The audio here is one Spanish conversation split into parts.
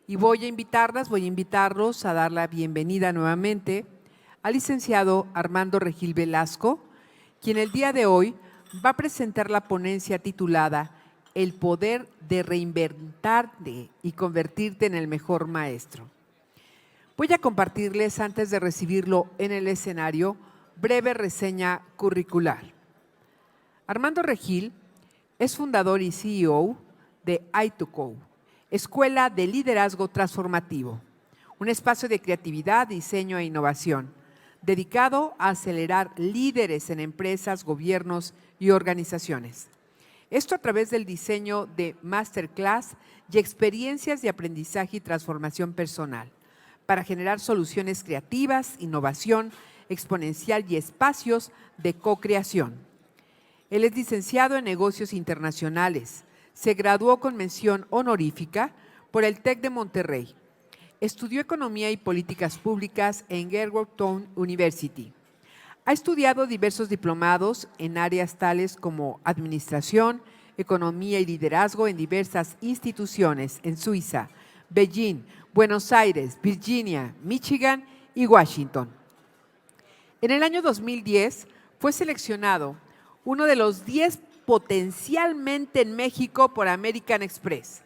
Y voy a invitarlos a dar la bienvenida nuevamente al licenciado Armando Regil Velasco, quien el día de hoy va a presentar la ponencia titulada El poder de reinventarte y convertirte en el mejor maestro. Voy a compartirles, antes de recibirlo en el escenario, breve reseña curricular. Armando Regil es fundador y CEO de I2Co, Escuela de Liderazgo Transformativo, un espacio de creatividad, diseño e innovación, dedicado a acelerar líderes en empresas, gobiernos y organizaciones. Esto a través del diseño de masterclass y experiencias de aprendizaje y transformación personal, para generar soluciones creativas, innovación exponencial y espacios de co-creación. Él es licenciado en Negocios Internacionales. Se graduó con mención honorífica por el TEC de Monterrey. Estudió Economía y Políticas Públicas en Georgetown University. Ha estudiado diversos diplomados en áreas tales como Administración, Economía y Liderazgo en diversas instituciones en Suiza, Beijing, Buenos Aires, Virginia, Michigan y Washington. En el año 2010 fue seleccionado uno de los 10 potencialmente en México por American Express.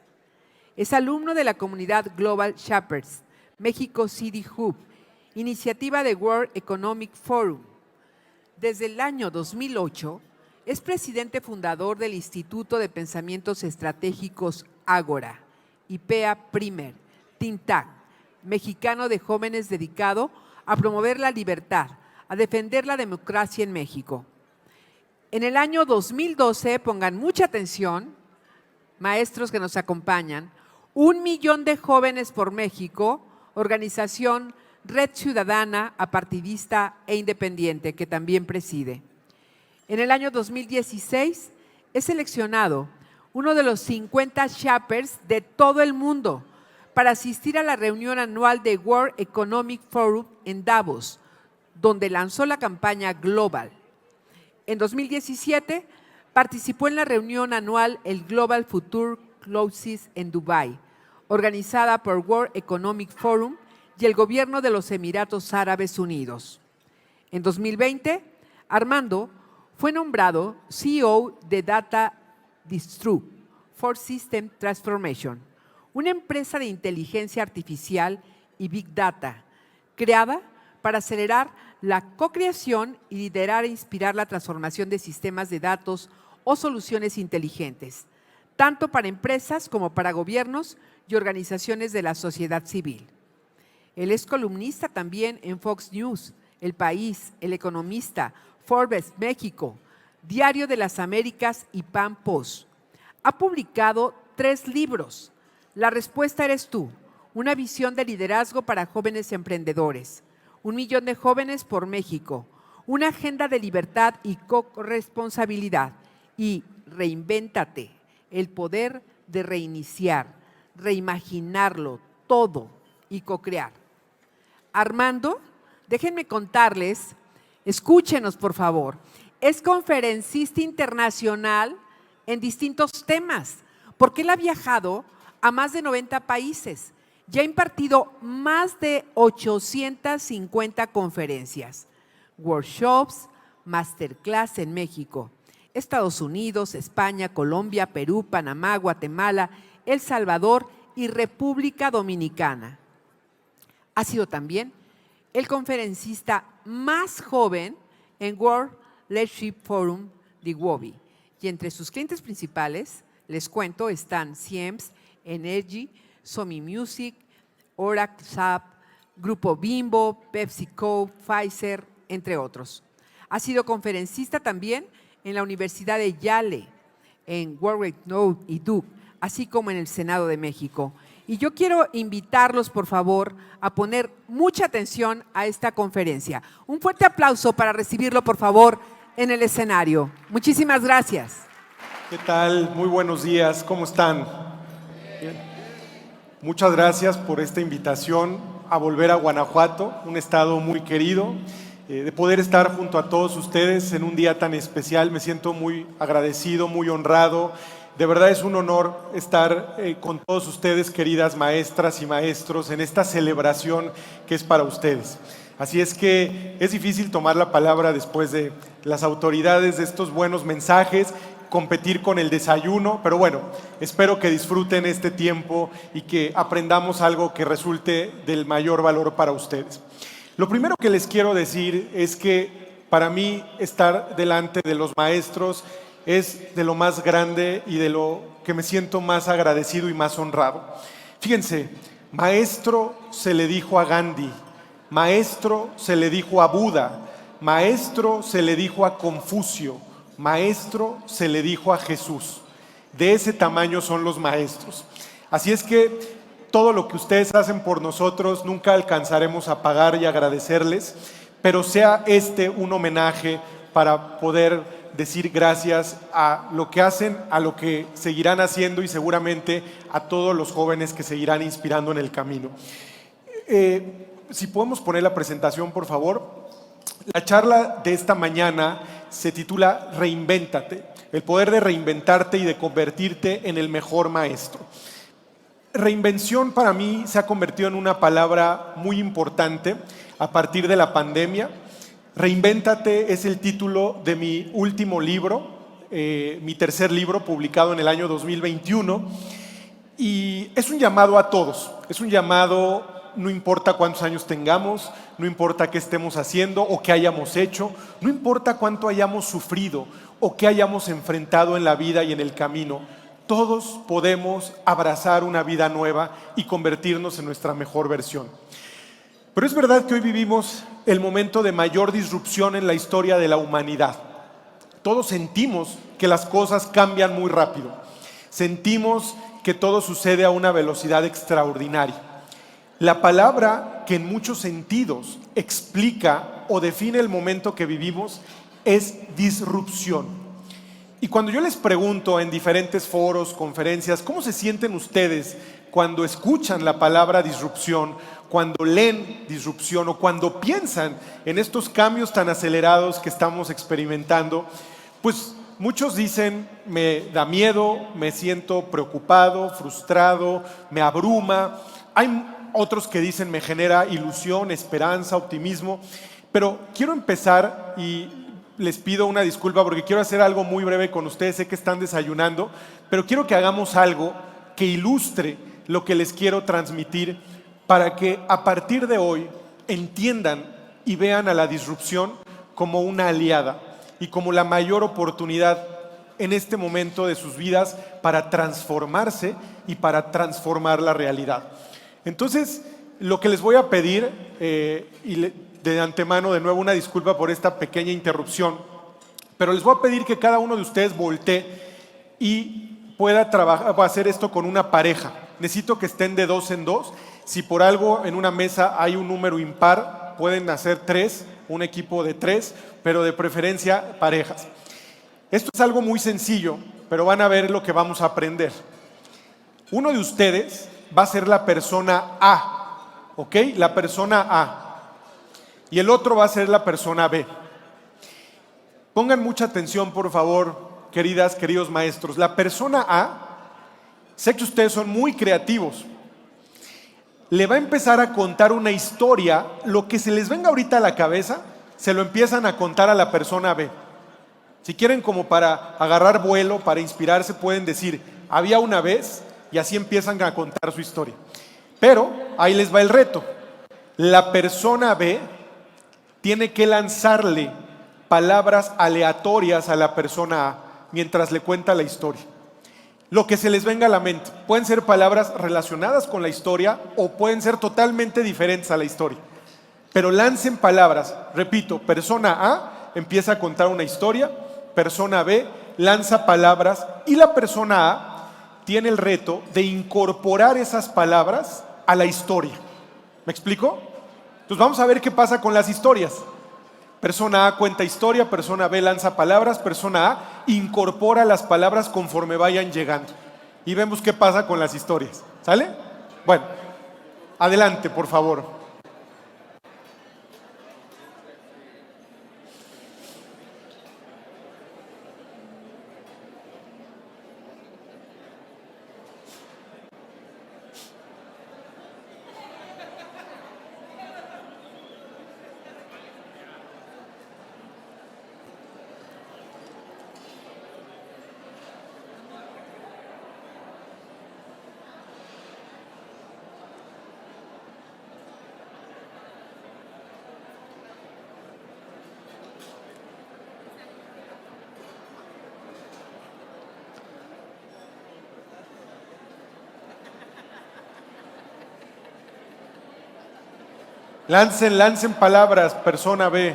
Es alumno de la comunidad Global Shapers, México City Hub, iniciativa de World Economic Forum. Desde el año 2008 es presidente fundador del Instituto de Pensamientos Estratégicos Ágora, IPEA Primer, think tank mexicano de jóvenes dedicado a promover la libertad, a defender la democracia en México. En el año 2012, pongan mucha atención, maestros que nos acompañan, 1 millón de jóvenes por México, organización Red Ciudadana, apartidista e independiente, que también preside. En el año 2016 es seleccionado uno de los 50 Shapers de todo el mundo para asistir a la reunión anual de World Economic Forum en Davos, donde lanzó la campaña Global. En 2017 participó en la reunión anual el Global Future Closes en Dubái, organizada por World Economic Forum y el gobierno de los Emiratos Árabes Unidos. En 2020, Armando fue nombrado CEO de Data Distru for System Transformation, una empresa de inteligencia artificial y Big Data, creada para acelerar la co-creación y liderar e inspirar la transformación de sistemas de datos o soluciones inteligentes, tanto para empresas como para gobiernos y organizaciones de la sociedad civil. Él es columnista también en Fox News, El País, El Economista, Forbes México, Diario de las Américas y Pan Post. Ha publicado 3 libros. La respuesta eres tú, una visión de liderazgo para jóvenes emprendedores. 1 millón de jóvenes por México, una agenda de libertad y corresponsabilidad y reinvéntate, el poder de reiniciar, reimaginarlo todo y co-crear. Armando, déjenme contarles, escúchenos por favor, es conferencista internacional en distintos temas, porque él ha viajado a más de 90 países. Ya ha impartido más de 850 conferencias, workshops, masterclass en México, Estados Unidos, España, Colombia, Perú, Panamá, Guatemala, El Salvador y República Dominicana. Ha sido también el conferencista más joven en World Leadership Forum de WOBI. Y entre sus clientes principales, les cuento, están Siemens Energy, Sony Music, Oracle SAP, Grupo Bimbo, PepsiCo, Pfizer, entre otros. Ha sido conferencista también en la Universidad de Yale, en Warwick Note y Duke, así como en el Senado de México. Y yo quiero invitarlos, por favor, a poner mucha atención a esta conferencia. Un fuerte aplauso para recibirlo, por favor, en el escenario. Muchísimas gracias. ¿Qué tal? Muy buenos días. ¿Cómo están? Bien. Muchas gracias por esta invitación a volver a Guanajuato, un estado muy querido. De poder estar junto a todos ustedes en un día tan especial, me siento muy agradecido, muy honrado De verdad es un honor estar con todos ustedes, queridas maestras y maestros, en esta celebración que es para ustedes. Así es que es difícil tomar la palabra después de las autoridades de estos buenos mensajes, competir con el desayuno, pero bueno, espero que disfruten este tiempo y que aprendamos algo que resulte del mayor valor para ustedes. Lo primero que les quiero decir es que para mí estar delante de los maestros es de lo más grande y de lo que me siento más agradecido y más honrado. Fíjense, maestro se le dijo a Gandhi, maestro se le dijo a Buda, maestro se le dijo a Confucio, maestro se le dijo a Jesús. De ese tamaño son los maestros. Así es que todo lo que ustedes hacen por nosotros nunca alcanzaremos a pagar y agradecerles, pero sea este un homenaje para poder decir gracias a lo que hacen, a lo que seguirán haciendo y seguramente a todos los jóvenes que seguirán inspirando en el camino. Si podemos poner la presentación, por favor. La charla de esta mañana se titula Reinvéntate, el poder de reinventarte y de convertirte en el mejor maestro. Reinvención para mí se ha convertido en una palabra muy importante a partir de la pandemia. Reinvéntate es el título de mi último libro, mi tercer libro publicado en el año 2021 y es un llamado a todos, es un llamado, no importa cuántos años tengamos, no importa qué estemos haciendo o qué hayamos hecho, no importa cuánto hayamos sufrido o qué hayamos enfrentado en la vida y en el camino, todos podemos abrazar una vida nueva y convertirnos en nuestra mejor versión. Pero es verdad que hoy vivimos el momento de mayor disrupción en la historia de la humanidad. Todos sentimos que las cosas cambian muy rápido. Sentimos que todo sucede a una velocidad extraordinaria. La palabra que en muchos sentidos explica o define el momento que vivimos es disrupción. Y cuando yo les pregunto en diferentes foros, conferencias, ¿cómo se sienten ustedes cuando escuchan la palabra disrupción, cuando leen disrupción o cuando piensan en estos cambios tan acelerados que estamos experimentando? Pues muchos dicen, me da miedo, me siento preocupado, frustrado, me abruma. Hay otros que dicen, me genera ilusión, esperanza, optimismo. Pero quiero empezar y les pido una disculpa porque quiero hacer algo muy breve con ustedes. Sé que están desayunando, pero quiero que hagamos algo que ilustre lo que les quiero transmitir para que a partir de hoy entiendan y vean a la disrupción como una aliada y como la mayor oportunidad en este momento de sus vidas para transformarse y para transformar la realidad. Entonces, lo que les voy a pedir, de antemano, de nuevo, una disculpa por esta pequeña interrupción, pero les voy a pedir que cada uno de ustedes voltee y pueda trabajar, hacer esto con una pareja. Necesito que estén de 2 en 2. Si por algo en una mesa hay un número impar, pueden hacer 3, un equipo de 3, pero de preferencia parejas. Esto es algo muy sencillo, pero van a ver lo que vamos a aprender. Uno de ustedes va a ser la persona A, ¿ok? La persona A. Y el otro va a ser la persona B. Pongan mucha atención, por favor, queridas, queridos maestros. La persona A, sé que ustedes son muy creativos. Le va a empezar a contar una historia, lo que se les venga ahorita a la cabeza, se lo empiezan a contar a la persona B. Si quieren, como para agarrar vuelo, para inspirarse, pueden decir, había una vez, y así empiezan a contar su historia. Pero ahí les va el reto. La persona B tiene que lanzarle palabras aleatorias a la persona A mientras le cuenta la historia. Lo que se les venga a la mente. Pueden ser palabras relacionadas con la historia o pueden ser totalmente diferentes a la historia. Pero lancen palabras. Repito, persona A empieza a contar una historia, persona B lanza palabras y la persona A tiene el reto de incorporar esas palabras a la historia. ¿Me explico? Entonces vamos a ver qué pasa con las historias. Persona A cuenta historia, persona B lanza palabras, persona A incorpora las palabras conforme vayan llegando. Y vemos qué pasa con las historias. ¿Sale? Bueno, adelante, por favor. Lancen palabras, persona B.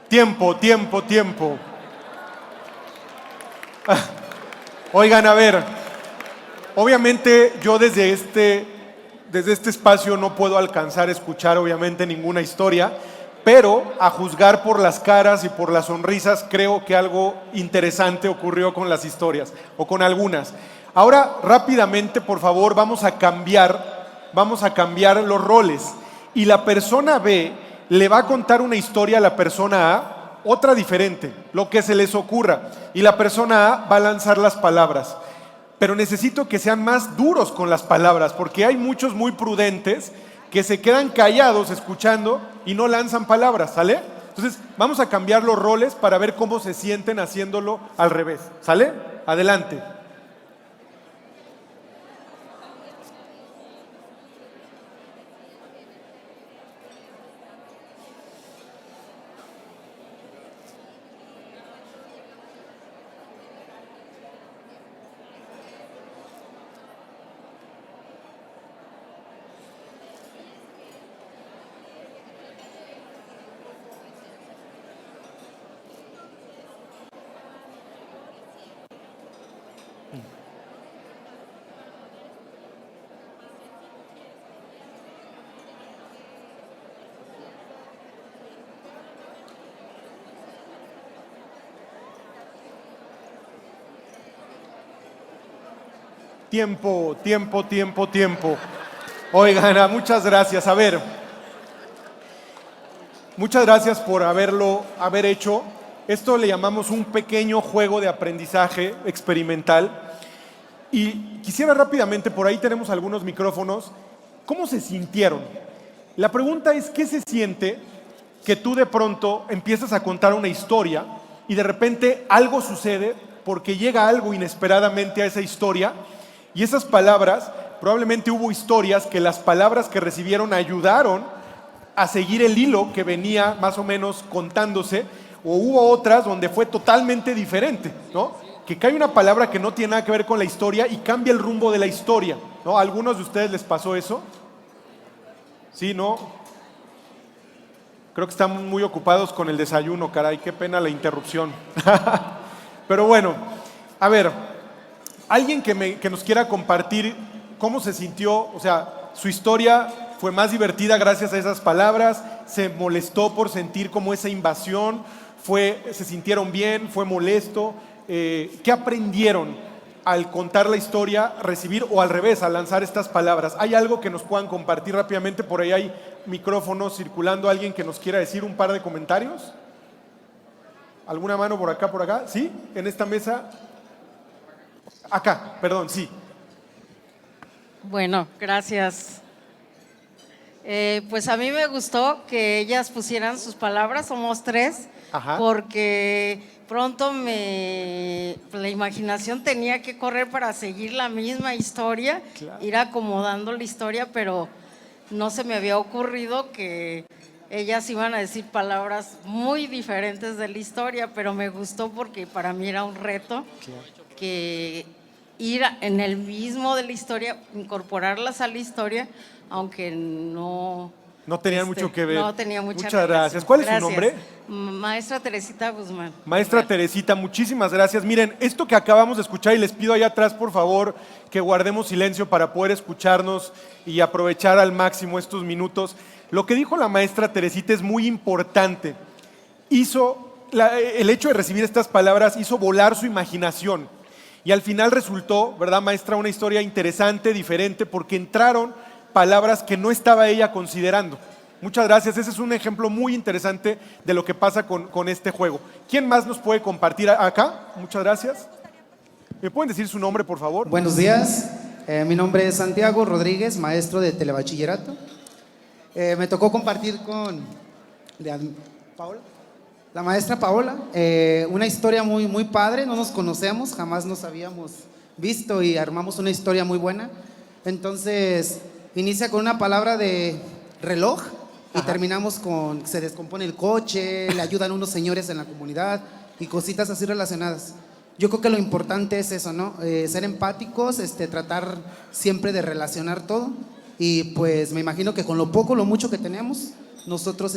Tiempo. Oigan, a ver, obviamente yo desde este espacio no puedo alcanzar a escuchar obviamente ninguna historia, pero a juzgar por las caras y por las sonrisas creo que algo interesante ocurrió con las historias, o con algunas. Ahora, rápidamente, por favor, vamos a cambiar los roles. Y la persona B le va a contar una historia a la persona A, otra diferente, lo que se les ocurra. Y la persona A va a lanzar las palabras. Pero necesito que sean más duros con las palabras, porque hay muchos muy prudentes que se quedan callados escuchando y no lanzan palabras, ¿sale? Entonces, vamos a cambiar los roles para ver cómo se sienten haciéndolo al revés, ¿sale? Adelante. Tiempo. Oigan, muchas gracias. A ver, muchas gracias por haber hecho. Esto le llamamos un pequeño juego de aprendizaje experimental. Y quisiera rápidamente, por ahí tenemos algunos micrófonos, ¿cómo se sintieron? La pregunta es, ¿qué se siente que tú de pronto empiezas a contar una historia y de repente algo sucede porque llega algo inesperadamente a esa historia? Y esas palabras, probablemente hubo historias que las palabras que recibieron ayudaron a seguir el hilo que venía más o menos contándose, o hubo otras donde fue totalmente diferente, ¿no? Que cae una palabra que no tiene nada que ver con la historia y cambia el rumbo de la historia, ¿no? ¿A algunos de ustedes les pasó eso? ¿Sí, no? Creo que están muy ocupados con el desayuno, caray, qué pena la interrupción. Pero bueno, a ver, alguien que nos quiera compartir cómo se sintió, o sea, su historia fue más divertida gracias a esas palabras, se molestó por sentir como esa invasión, se sintieron bien, fue molesto, ¿qué aprendieron al contar la historia, recibir o al revés, al lanzar estas palabras? ¿Hay algo que nos puedan compartir rápidamente? Por ahí hay micrófonos circulando, alguien que nos quiera decir un par de comentarios. ¿Alguna mano por acá? ¿Sí? ¿En esta mesa? Acá, perdón, sí. Bueno, gracias. Pues a mí me gustó que ellas pusieran sus palabras, somos 3, Ajá. porque pronto la imaginación tenía que correr para seguir la misma historia, Claro. Ir acomodando la historia, pero no se me había ocurrido que ellas iban a decir palabras muy diferentes de la historia, pero me gustó porque para mí era un reto que ir en el mismo de la historia, incorporarlas a la historia, aunque no tenían mucho que ver. No tenía mucha Muchas relación. gracias. ¿Cuál es su Gracias. nombre? Maestra Teresita Guzmán. Maestra Teresita, muchísimas gracias. Miren, esto que acabamos de escuchar, y les pido allá atrás, por favor, que guardemos silencio para poder escucharnos y aprovechar al máximo estos minutos. Lo que dijo la maestra Teresita es muy importante. El hecho de recibir estas palabras hizo volar su imaginación. Y al final resultó, ¿verdad, maestra? Una historia interesante, diferente, porque entraron palabras que no estaba ella considerando. Muchas gracias, ese es un ejemplo muy interesante de lo que pasa con este juego. ¿Quién más nos puede compartir acá? Muchas gracias. ¿Me pueden decir su nombre, por favor? Buenos días, mi nombre es Santiago Rodríguez, maestro de telebachillerato. Me tocó compartir con la maestra Paola una historia muy padre. No nos conocemos, jamás nos habíamos visto y armamos una historia muy buena. Entonces, inicia con una palabra de reloj y terminamos con, se descompone el coche, le ayudan unos señores en la comunidad y cositas así relacionadas. Yo creo que lo importante es eso, ¿no? Ser empáticos, tratar siempre de relacionar todo y pues me imagino que con lo poco, lo mucho que tenemos, nosotros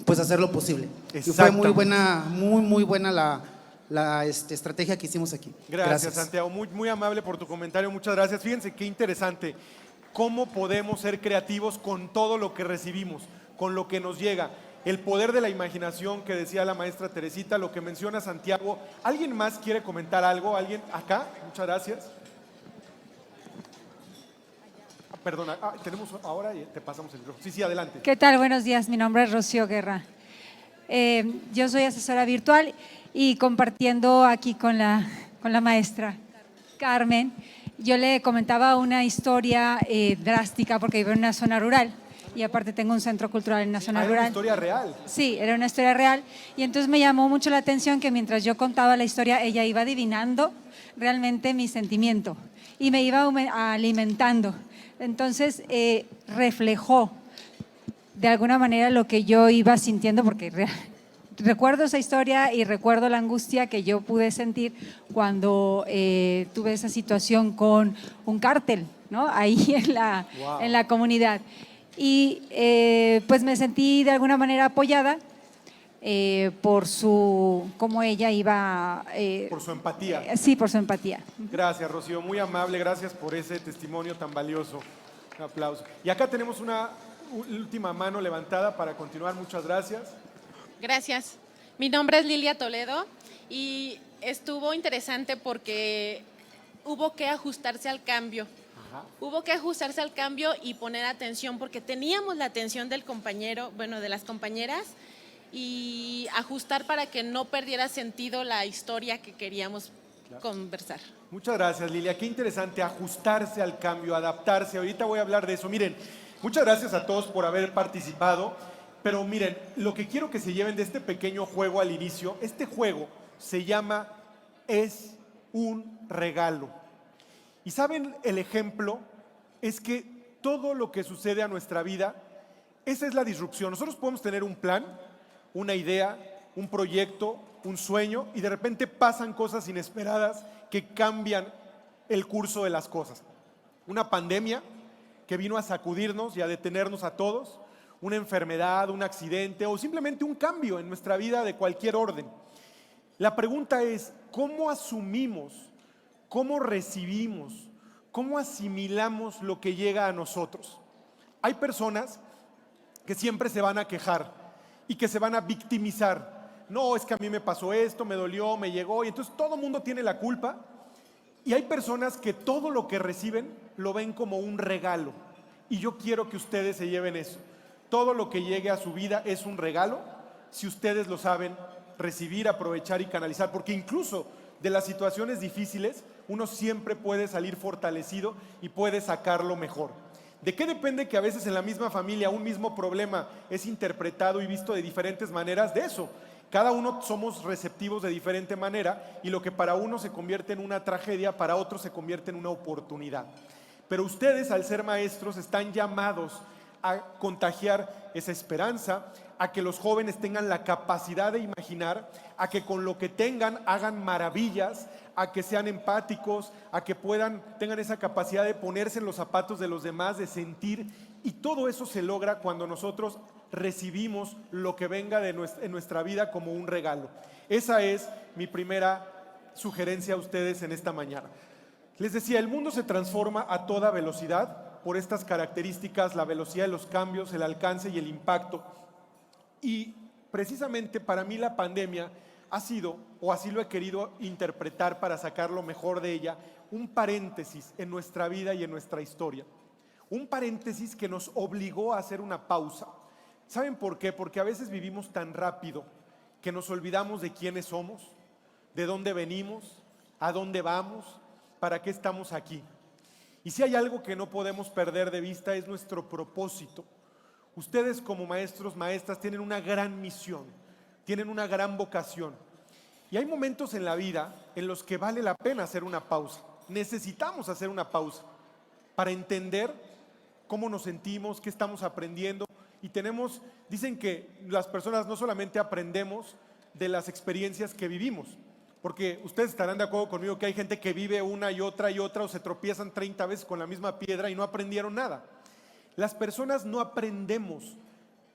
pues hacer lo posible. Y fue muy buena la estrategia que hicimos aquí. Gracias, Santiago. Muy amable por tu comentario. Muchas gracias. Fíjense qué interesante. ¿Cómo podemos ser creativos con todo lo que recibimos, con lo que nos llega? El poder de la imaginación que decía la maestra Teresita, lo que menciona Santiago. ¿Alguien más quiere comentar algo? ¿Alguien acá? Muchas gracias. Perdona, tenemos ahora y te pasamos el micrófono. Sí, adelante. ¿Qué tal? Buenos días, mi nombre es Rocío Guerra. Yo soy asesora virtual y compartiendo aquí con la maestra Carmen, yo le comentaba una historia drástica porque vivo en una zona rural y aparte tengo un centro cultural en una zona rural. ¿Era una historia real? Sí, era una historia real y entonces me llamó mucho la atención que mientras yo contaba la historia, ella iba adivinando realmente mi sentimiento y me iba alimentando. Entonces reflejó de alguna manera lo que yo iba sintiendo porque recuerdo esa historia y recuerdo la angustia que yo pude sentir cuando tuve esa situación con un cártel, ¿no? Ahí en la comunidad. Y pues me sentí de alguna manera apoyada por cómo ella iba… por su empatía. Sí, por su empatía. Gracias, Rocío. Muy amable. Gracias por ese testimonio tan valioso. Un aplauso. Y acá tenemos una última mano levantada para continuar. Muchas gracias. Gracias. Mi nombre es Lilia Toledo y estuvo interesante porque hubo que ajustarse al cambio. Ajá. Hubo que ajustarse al cambio y poner atención porque teníamos la atención del compañero, bueno, de las compañeras y ajustar para que no perdiera sentido la historia que queríamos conversar. Muchas gracias, Lilia. Qué interesante ajustarse al cambio, adaptarse. Ahorita voy a hablar de eso. Miren, muchas gracias a todos por haber participado. Pero miren, lo que quiero que se lleven de este pequeño juego al inicio, este juego se llama Es un regalo. Y saben, el ejemplo es que todo lo que sucede a nuestra vida, esa es la disrupción. Nosotros podemos tener un plan, una idea, un proyecto, un sueño, y de repente pasan cosas inesperadas que cambian el curso de las cosas. Una pandemia que vino a sacudirnos y a detenernos a todos, una enfermedad, un accidente o simplemente un cambio en nuestra vida de cualquier orden. La pregunta es, ¿cómo asumimos, cómo recibimos, cómo asimilamos lo que llega a nosotros? Hay personas que siempre se van a quejar y que se van a victimizar. No, es que a mí me pasó esto, me dolió, me llegó, y entonces todo el mundo tiene la culpa. Y hay personas que todo lo que reciben lo ven como un regalo. Y yo quiero que ustedes se lleven eso. Todo lo que llegue a su vida es un regalo si ustedes lo saben recibir, aprovechar y canalizar, porque incluso de las situaciones difíciles uno siempre puede salir fortalecido y puede sacarlo mejor. ¿De qué depende que a veces en la misma familia un mismo problema es interpretado y visto de diferentes maneras? De eso. Cada uno somos receptivos de diferente manera y lo que para uno se convierte en una tragedia, para otro se convierte en una oportunidad. Pero ustedes, al ser maestros, están llamados a contagiar esa esperanza, a que los jóvenes tengan la capacidad de imaginar, a que con lo que tengan hagan maravillas, a que sean empáticos, a que tengan esa capacidad de ponerse en los zapatos de los demás, de sentir, y todo eso se logra cuando nosotros recibimos lo que venga en nuestra vida como un regalo. Esa es mi primera sugerencia a ustedes en esta mañana. Les decía, el mundo se transforma a toda velocidad por estas características, la velocidad de los cambios, el alcance y el impacto. Y precisamente para mí la pandemia ha sido, o así lo he querido interpretar para sacar lo mejor de ella, un paréntesis en nuestra vida y en nuestra historia. Un paréntesis que nos obligó a hacer una pausa. ¿Saben por qué? Porque a veces vivimos tan rápido que nos olvidamos de quiénes somos, de dónde venimos, a dónde vamos, para qué estamos aquí. Y si hay algo que no podemos perder de vista es nuestro propósito. Ustedes como maestros, maestras, tienen una gran misión, tienen una gran vocación. Y hay momentos en la vida en los que vale la pena hacer una pausa. Necesitamos hacer una pausa para entender cómo nos sentimos, qué estamos aprendiendo y dicen que las personas no solamente aprendemos de las experiencias que vivimos, porque ustedes estarán de acuerdo conmigo que hay gente que vive una y otra o se tropiezan 30 veces con la misma piedra y no aprendieron nada. Las personas no aprendemos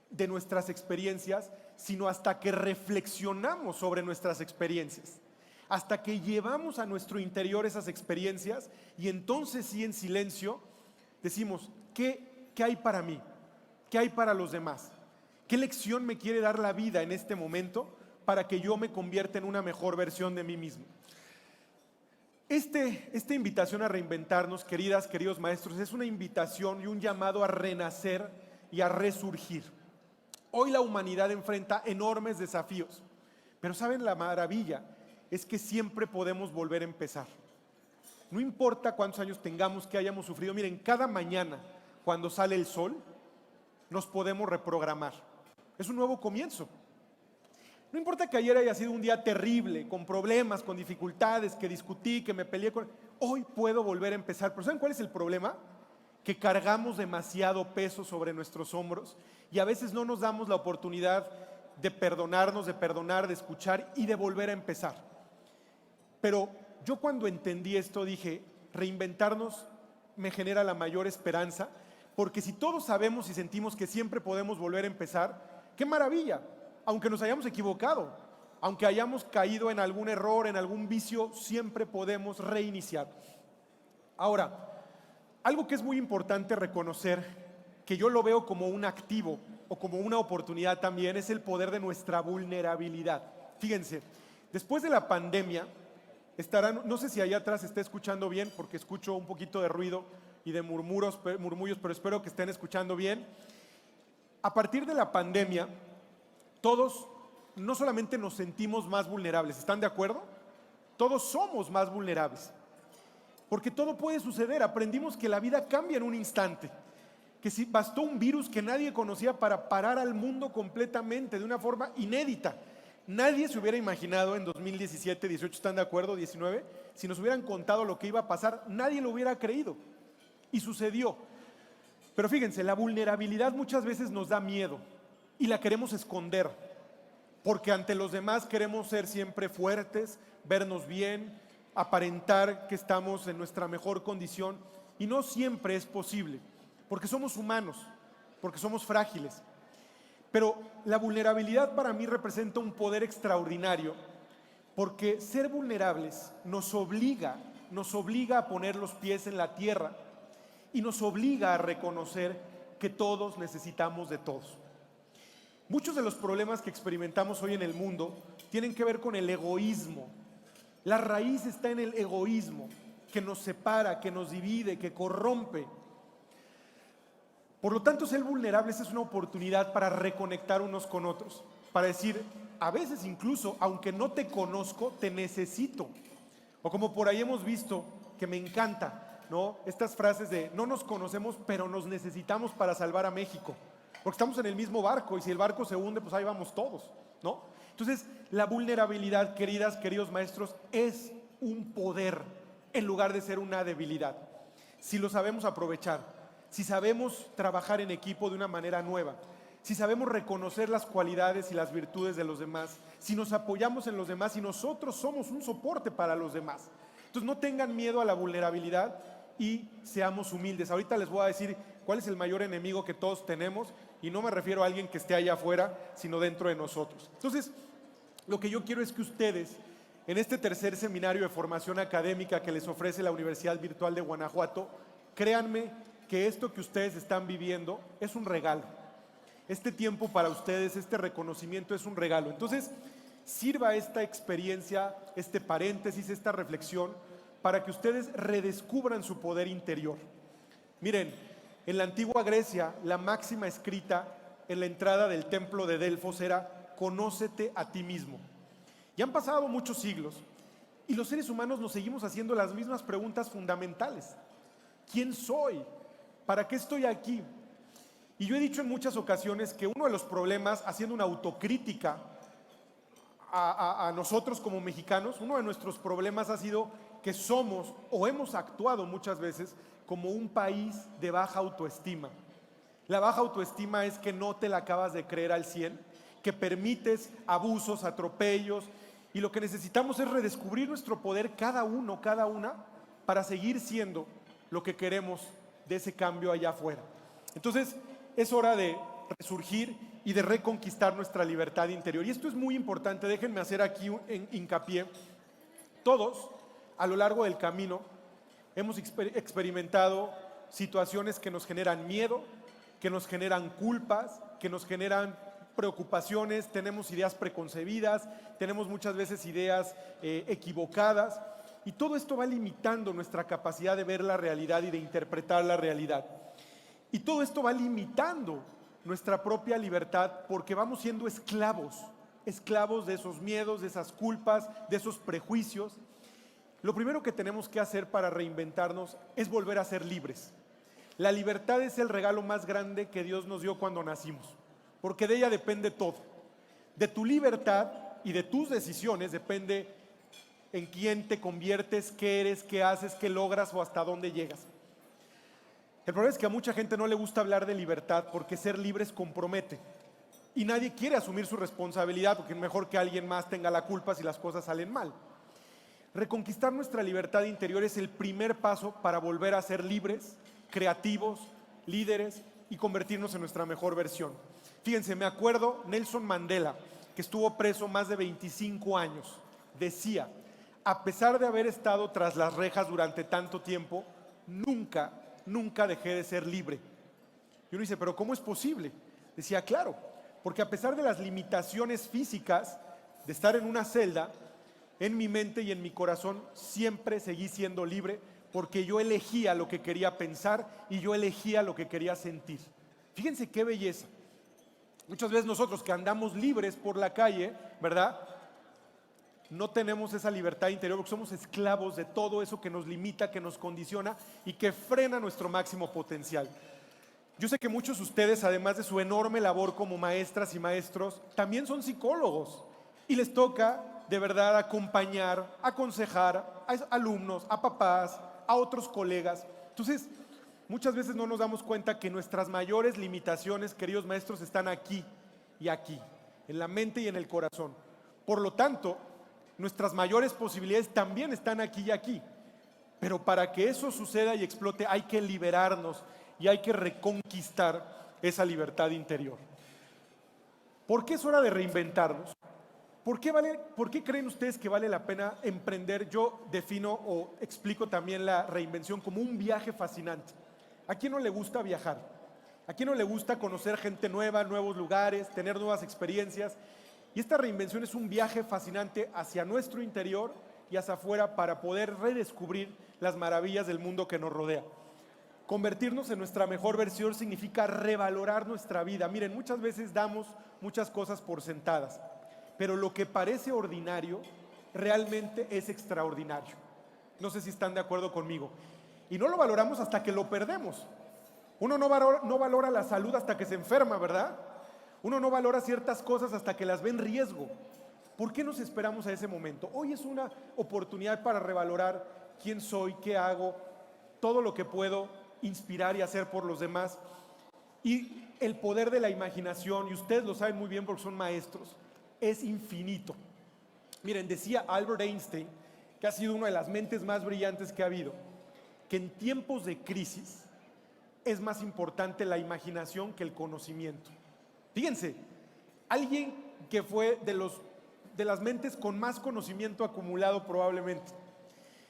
de nuestras experiencias, sino hasta que reflexionamos sobre nuestras experiencias, hasta que llevamos a nuestro interior esas experiencias y entonces sí en silencio decimos, ¿qué hay para mí? ¿Qué hay para los demás? ¿Qué lección me quiere dar la vida en este momento para que yo me convierta en una mejor versión de mí mismo? Esta invitación a reinventarnos, queridos maestros, es una invitación y un llamado a renacer y a resurgir. Hoy la humanidad enfrenta enormes desafíos, pero ¿saben la maravilla? Es que siempre podemos volver a empezar. No importa cuántos años tengamos, que hayamos sufrido. Miren, cada mañana cuando sale el sol, nos podemos reprogramar. Es un nuevo comienzo. No importa que ayer haya sido un día terrible, con problemas, con dificultades, que discutí, que me peleé con... Hoy puedo volver a empezar. Pero ¿saben cuál es el problema? Que cargamos demasiado peso sobre nuestros hombros y a veces no nos damos la oportunidad de perdonarnos, de perdonar, de escuchar y de volver a empezar. Pero yo cuando entendí esto dije, reinventarnos me genera la mayor esperanza, porque si todos sabemos y sentimos que siempre podemos volver a empezar, ¡qué maravilla! Aunque nos hayamos equivocado, aunque hayamos caído en algún error, en algún vicio, siempre podemos reiniciar. Ahora, algo que es muy importante reconocer, que yo lo veo como un activo o como una oportunidad también, es el poder de nuestra vulnerabilidad. Fíjense, después de la pandemia, no sé si allá atrás se está escuchando bien, porque escucho un poquito de ruido y de murmullos, pero espero que estén escuchando bien. A partir de la pandemia, todos no solamente nos sentimos más vulnerables, ¿están de acuerdo? Todos somos más vulnerables, porque todo puede suceder. Aprendimos que la vida cambia en un instante, que si bastó un virus que nadie conocía para parar al mundo completamente de una forma inédita. Nadie se hubiera imaginado en 2017, 18, ¿están de acuerdo? 19, si nos hubieran contado lo que iba a pasar, nadie lo hubiera creído. Y sucedió. Pero fíjense, la vulnerabilidad muchas veces nos da miedo y la queremos esconder, porque ante los demás queremos ser siempre fuertes, vernos bien, aparentar que estamos en nuestra mejor condición, y no siempre es posible, porque somos humanos, porque somos frágiles. Pero la vulnerabilidad para mí representa un poder extraordinario, porque ser vulnerables nos obliga a poner los pies en la tierra y nos obliga a reconocer que todos necesitamos de todos. Muchos de los problemas que experimentamos hoy en el mundo tienen que ver con el egoísmo. La raíz está en el egoísmo, que nos separa, que nos divide, que corrompe. Por lo tanto, ser vulnerables es una oportunidad para reconectar unos con otros, para decir, a veces incluso, aunque no te conozco, te necesito. O como por ahí hemos visto, que me encanta, ¿no? Estas frases de, no nos conocemos, pero nos necesitamos para salvar a México. Porque estamos en el mismo barco y si el barco se hunde, pues ahí vamos todos, ¿no? Entonces, la vulnerabilidad, queridos maestros, es un poder en lugar de ser una debilidad. Si lo sabemos aprovechar, si sabemos trabajar en equipo de una manera nueva, si sabemos reconocer las cualidades y las virtudes de los demás, si nos apoyamos en los demás y nosotros somos un soporte para los demás. Entonces no tengan miedo a la vulnerabilidad y seamos humildes. Ahorita les voy a decir cuál es el mayor enemigo que todos tenemos y no me refiero a alguien que esté allá afuera, sino dentro de nosotros. Entonces, lo que yo quiero es que ustedes, en este tercer seminario de formación académica que les ofrece la Universidad Virtual de Guanajuato, créanme que esto que ustedes están viviendo es un regalo. Este tiempo para ustedes, este reconocimiento es un regalo. Entonces, sirva esta experiencia, este paréntesis, esta reflexión, para que ustedes redescubran su poder interior. Miren, en la antigua Grecia, la máxima escrita en la entrada del templo de Delfos era, conócete a ti mismo. Ya han pasado muchos siglos y los seres humanos nos seguimos haciendo las mismas preguntas fundamentales. ¿Quién soy? ¿Para qué estoy aquí? Y yo he dicho en muchas ocasiones que uno de los problemas, haciendo una autocrítica a nosotros como mexicanos, uno de nuestros problemas ha sido que somos o hemos actuado muchas veces como un país de baja autoestima. La baja autoestima es que no te la acabas de creer al 100, que permites abusos, atropellos, y lo que necesitamos es redescubrir nuestro poder cada uno, cada una, para seguir siendo lo que queremos de ese cambio allá afuera. Entonces, es hora de resurgir y de reconquistar nuestra libertad interior. Y esto es muy importante, déjenme hacer aquí un hincapié. Todos, a lo largo del camino, hemos experimentado situaciones que nos generan miedo, que nos generan culpas, que nos generan preocupaciones, tenemos ideas preconcebidas, tenemos muchas veces ideas equivocadas, y todo esto va limitando nuestra capacidad de ver la realidad y de interpretar la realidad. Y todo esto va limitando nuestra propia libertad porque vamos siendo esclavos de esos miedos, de esas culpas, de esos prejuicios. Lo primero que tenemos que hacer para reinventarnos es volver a ser libres. La libertad es el regalo más grande que Dios nos dio cuando nacimos, porque de ella depende todo. De tu libertad y de tus decisiones depende en quién te conviertes, qué eres, qué haces, qué logras o hasta dónde llegas. El problema es que a mucha gente no le gusta hablar de libertad porque ser libres compromete. Y nadie quiere asumir su responsabilidad porque es mejor que alguien más tenga la culpa si las cosas salen mal. Reconquistar nuestra libertad interior es el primer paso para volver a ser libres, creativos, líderes y convertirnos en nuestra mejor versión. Fíjense, me acuerdo Nelson Mandela, que estuvo preso más de 25 años, decía, a pesar de haber estado tras las rejas durante tanto tiempo, nunca dejé de ser libre. Y uno dice, ¿pero cómo es posible? Decía, claro, porque a pesar de las limitaciones físicas de estar en una celda, en mi mente y en mi corazón siempre seguí siendo libre porque yo elegía lo que quería pensar y yo elegía lo que quería sentir. Fíjense qué belleza. Muchas veces nosotros que andamos libres por la calle, ¿verdad? No tenemos esa libertad interior porque somos esclavos de todo eso que nos limita, que nos condiciona y que frena nuestro máximo potencial. Yo sé que muchos de ustedes, además de su enorme labor como maestras y maestros, también son psicólogos y les toca de verdad acompañar, aconsejar a alumnos, a papás, a otros colegas. Entonces, muchas veces no nos damos cuenta que nuestras mayores limitaciones, queridos maestros, están aquí y aquí, en la mente y en el corazón. Por lo tanto, nuestras mayores posibilidades también están aquí y aquí. Pero para que eso suceda y explote hay que liberarnos y hay que reconquistar esa libertad interior. ¿Por qué es hora de reinventarnos? ¿Por qué creen ustedes que vale la pena emprender? Yo defino o explico también la reinvención como un viaje fascinante. ¿A quién no le gusta viajar? ¿A quién no le gusta conocer gente nueva, nuevos lugares, tener nuevas experiencias? Y esta reinvención es un viaje fascinante hacia nuestro interior y hacia afuera para poder redescubrir las maravillas del mundo que nos rodea. Convertirnos en nuestra mejor versión significa revalorar nuestra vida. Miren, muchas veces damos muchas cosas por sentadas, pero lo que parece ordinario realmente es extraordinario. No sé si están de acuerdo conmigo. Y no lo valoramos hasta que lo perdemos. Uno no valora la salud hasta que se enferma, ¿verdad? Uno no valora ciertas cosas hasta que las ve en riesgo. ¿Por qué nos esperamos a ese momento? Hoy es una oportunidad para revalorar quién soy, qué hago, todo lo que puedo inspirar y hacer por los demás. Y el poder de la imaginación, y ustedes lo saben muy bien porque son maestros, es infinito. Miren, decía Albert Einstein, que ha sido una de las mentes más brillantes que ha habido, que en tiempos de crisis es más importante la imaginación que el conocimiento. Fíjense, alguien que fue de las mentes con más conocimiento acumulado probablemente.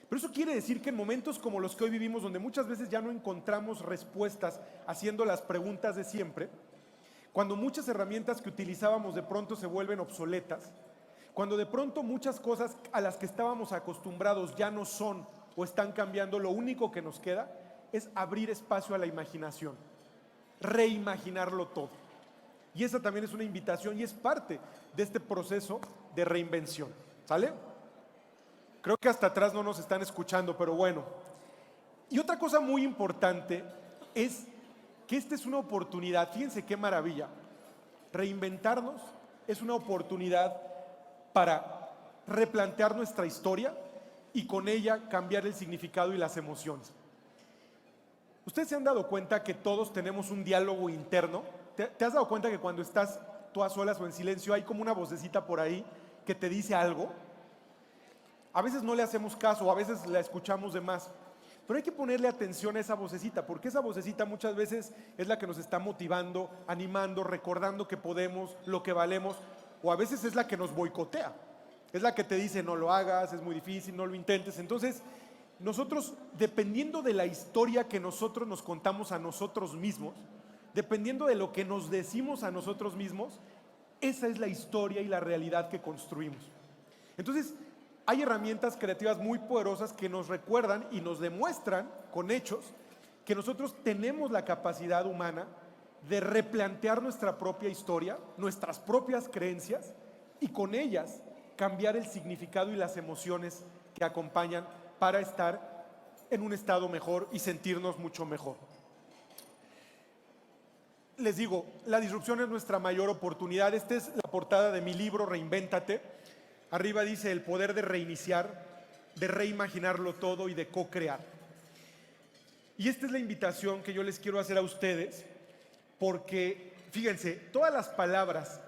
Pero eso quiere decir que en momentos como los que hoy vivimos, donde muchas veces ya no encontramos respuestas haciendo las preguntas de siempre, cuando muchas herramientas que utilizábamos de pronto se vuelven obsoletas, cuando de pronto muchas cosas a las que estábamos acostumbrados ya no son o están cambiando, lo único que nos queda es abrir espacio a la imaginación, reimaginarlo todo. Y esa también es una invitación y es parte de este proceso de reinvención. ¿Sale? Creo que hasta atrás no nos están escuchando, pero bueno. Y otra cosa muy importante es que esta es una oportunidad, fíjense qué maravilla. Reinventarnos es una oportunidad para replantear nuestra historia y con ella cambiar el significado y las emociones. ¿Ustedes se han dado cuenta que todos tenemos un diálogo interno? ¿Te has dado cuenta que cuando estás tú a solas o en silencio hay como una vocecita por ahí que te dice algo? A veces no le hacemos caso, o a veces la escuchamos de más. Pero hay que ponerle atención a esa vocecita, porque esa vocecita muchas veces es la que nos está motivando, animando, recordando que podemos, lo que valemos, o a veces es la que nos boicotea. Es la que te dice no lo hagas, es muy difícil, no lo intentes. Entonces, nosotros, dependiendo de la historia que nosotros nos contamos a nosotros mismos, dependiendo de lo que nos decimos a nosotros mismos, esa es la historia y la realidad que construimos. Entonces, hay herramientas creativas muy poderosas que nos recuerdan y nos demuestran con hechos que nosotros tenemos la capacidad humana de replantear nuestra propia historia, nuestras propias creencias y con ellas cambiar el significado y las emociones que acompañan para estar en un estado mejor y sentirnos mucho mejor. Les digo, la disrupción es nuestra mayor oportunidad. Esta es la portada de mi libro, Reinvéntate. Arriba dice el poder de reiniciar, de reimaginarlo todo y de co-crear. Y esta es la invitación que yo les quiero hacer a ustedes, porque fíjense, todas las palabras,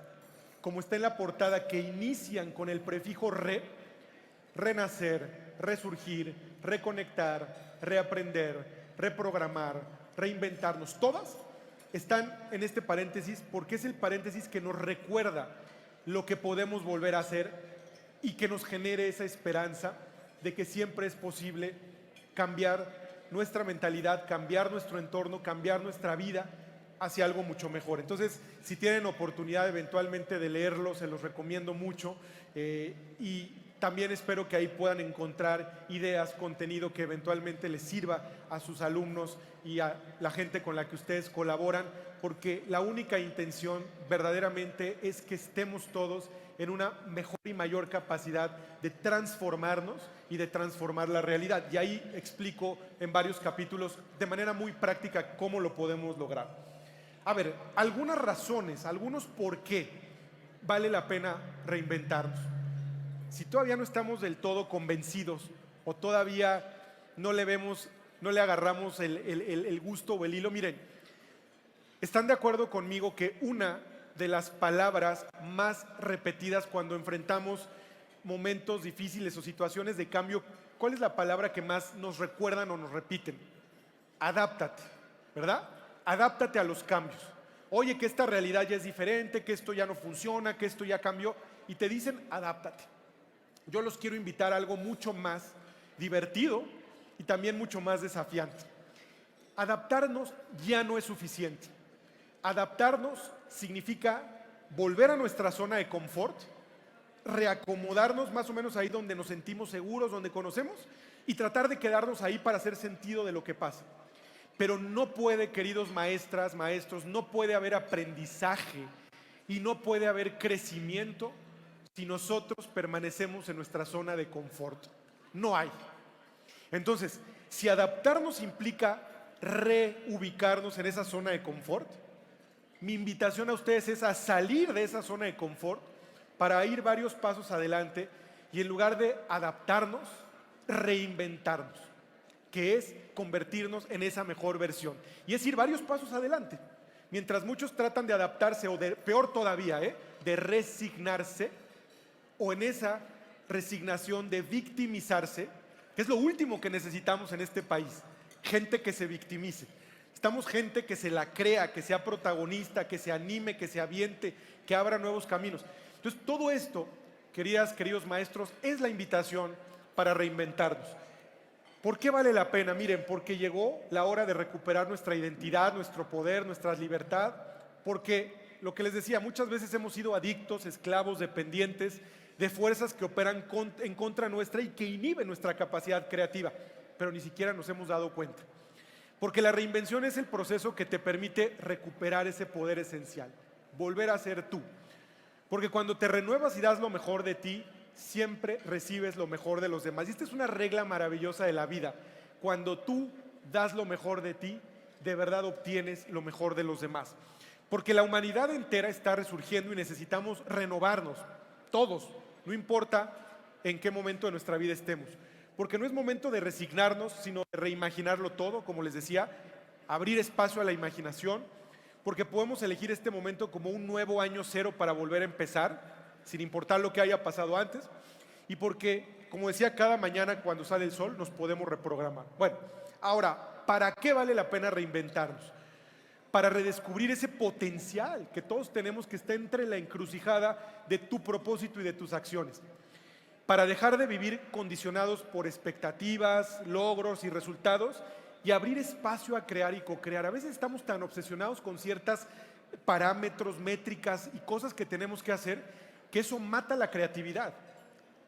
como está en la portada, que inician con el prefijo re, renacer, resurgir, reconectar, reaprender, reprogramar, reinventarnos, todas están en este paréntesis porque es el paréntesis que nos recuerda lo que podemos volver a hacer y que nos genere esa esperanza de que siempre es posible cambiar nuestra mentalidad, cambiar nuestro entorno, cambiar nuestra vida hacia algo mucho mejor. Entonces, si tienen oportunidad eventualmente de leerlo, se los recomiendo mucho y también espero que ahí puedan encontrar ideas, contenido que eventualmente les sirva a sus alumnos y a la gente con la que ustedes colaboran, porque la única intención verdaderamente es que estemos todos en una mejor y mayor capacidad de transformarnos y de transformar la realidad. Y ahí explico en varios capítulos de manera muy práctica cómo lo podemos lograr. A ver, algunas razones, algunos por qué vale la pena reinventarnos. Si todavía no estamos del todo convencidos o todavía no le vemos, no le agarramos el gusto o el hilo, miren, ¿están de acuerdo conmigo que una de las palabras más repetidas cuando enfrentamos momentos difíciles o situaciones de cambio, cuál es la palabra que más nos recuerdan o nos repiten? Adáptate, ¿verdad? Adáptate a los cambios. Oye, que esta realidad ya es diferente, que esto ya no funciona, que esto ya cambió, y te dicen adáptate. Yo los quiero invitar a algo mucho más divertido y también mucho más desafiante. Adaptarnos ya no es suficiente. Adaptarnos significa volver a nuestra zona de confort, reacomodarnos más o menos ahí donde nos sentimos seguros, donde conocemos, y tratar de quedarnos ahí para hacer sentido de lo que pasa. Pero no puede, queridos maestras, maestros, no puede haber aprendizaje y no puede haber crecimiento si nosotros permanecemos en nuestra zona de confort. No hay. Entonces, si adaptarnos implica reubicarnos en esa zona de confort, mi invitación a ustedes es a salir de esa zona de confort para ir varios pasos adelante y en lugar de adaptarnos, reinventarnos, que es convertirnos en esa mejor versión. Y es ir varios pasos adelante. Mientras muchos tratan de adaptarse o de, peor todavía, de resignarse, o en esa resignación de victimizarse, que es lo último que necesitamos en este país, gente que se victimice. Estamos gente que se la crea, que sea protagonista, que se anime, que se aviente, que abra nuevos caminos. Entonces, todo esto, queridos maestros, es la invitación para reinventarnos. ¿Por qué vale la pena? Miren, porque llegó la hora de recuperar nuestra identidad, nuestro poder, nuestra libertad, porque lo que les decía, muchas veces hemos sido adictos, esclavos, dependientes de fuerzas que operan en contra nuestra y que inhiben nuestra capacidad creativa, pero ni siquiera nos hemos dado cuenta. Porque la reinvención es el proceso que te permite recuperar ese poder esencial, volver a ser tú. Porque cuando te renuevas y das lo mejor de ti, siempre recibes lo mejor de los demás. Y esta es una regla maravillosa de la vida. Cuando tú das lo mejor de ti, de verdad obtienes lo mejor de los demás. Porque la humanidad entera está resurgiendo y necesitamos renovarnos, todos, no importa en qué momento de nuestra vida estemos. Porque no es momento de resignarnos, sino de reimaginarlo todo, como les decía, abrir espacio a la imaginación, porque podemos elegir este momento como un nuevo año cero para volver a empezar, sin importar lo que haya pasado antes, y porque, como decía, cada mañana cuando sale el sol nos podemos reprogramar. Bueno, ahora, ¿para qué vale la pena reinventarnos? Para redescubrir ese potencial que todos tenemos, que está entre la encrucijada de tu propósito y de tus acciones. Para dejar de vivir condicionados por expectativas, logros y resultados y abrir espacio a crear y co-crear. A veces estamos tan obsesionados con ciertos parámetros, métricas y cosas que tenemos que hacer, que eso mata la creatividad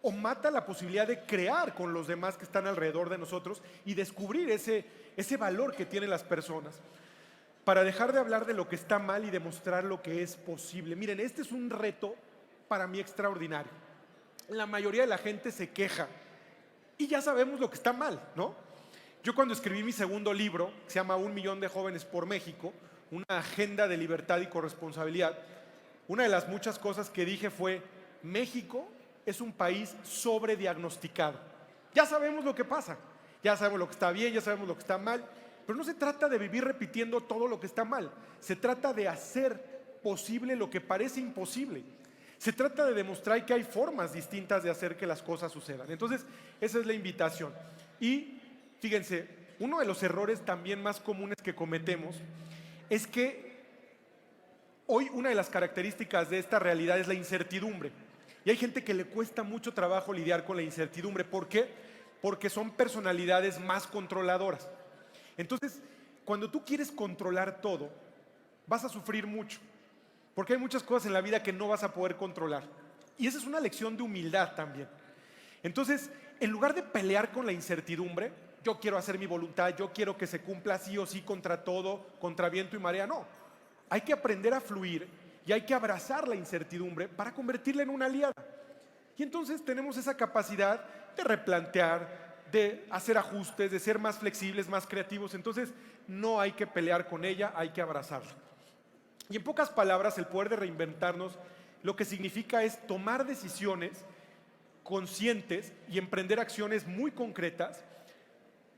o mata la posibilidad de crear con los demás que están alrededor de nosotros y descubrir ese valor que tienen las personas. Para dejar de hablar de lo que está mal y demostrar lo que es posible. Miren, este es un reto para mí extraordinario. La mayoría de la gente se queja y ya sabemos lo que está mal, ¿no? Yo cuando escribí mi segundo libro, que se llama 1 millón de jóvenes por México, una agenda de libertad y corresponsabilidad, una de las muchas cosas que dije fue: México es un país sobrediagnosticado. Ya sabemos lo que pasa, ya sabemos lo que está bien, ya sabemos lo que está mal, pero no se trata de vivir repitiendo todo lo que está mal, se trata de hacer posible lo que parece imposible. Se trata de demostrar que hay formas distintas de hacer que las cosas sucedan. Entonces, esa es la invitación. Y fíjense, uno de los errores también más comunes que cometemos es que hoy una de las características de esta realidad es la incertidumbre. Y hay gente que le cuesta mucho trabajo lidiar con la incertidumbre. ¿Por qué? Porque son personalidades más controladoras. Entonces, cuando tú quieres controlar todo, vas a sufrir mucho. Porque hay muchas cosas en la vida que no vas a poder controlar. Y esa es una lección de humildad también. Entonces, en lugar de pelear con la incertidumbre, yo quiero hacer mi voluntad, yo quiero que se cumpla sí o sí contra todo, contra viento y marea, no. Hay que aprender a fluir y hay que abrazar la incertidumbre para convertirla en una aliada. Y entonces tenemos esa capacidad de replantear, de hacer ajustes, de ser más flexibles, más creativos. Entonces, no hay que pelear con ella, hay que abrazarla. Y en pocas palabras, el poder de reinventarnos lo que significa es tomar decisiones conscientes y emprender acciones muy concretas,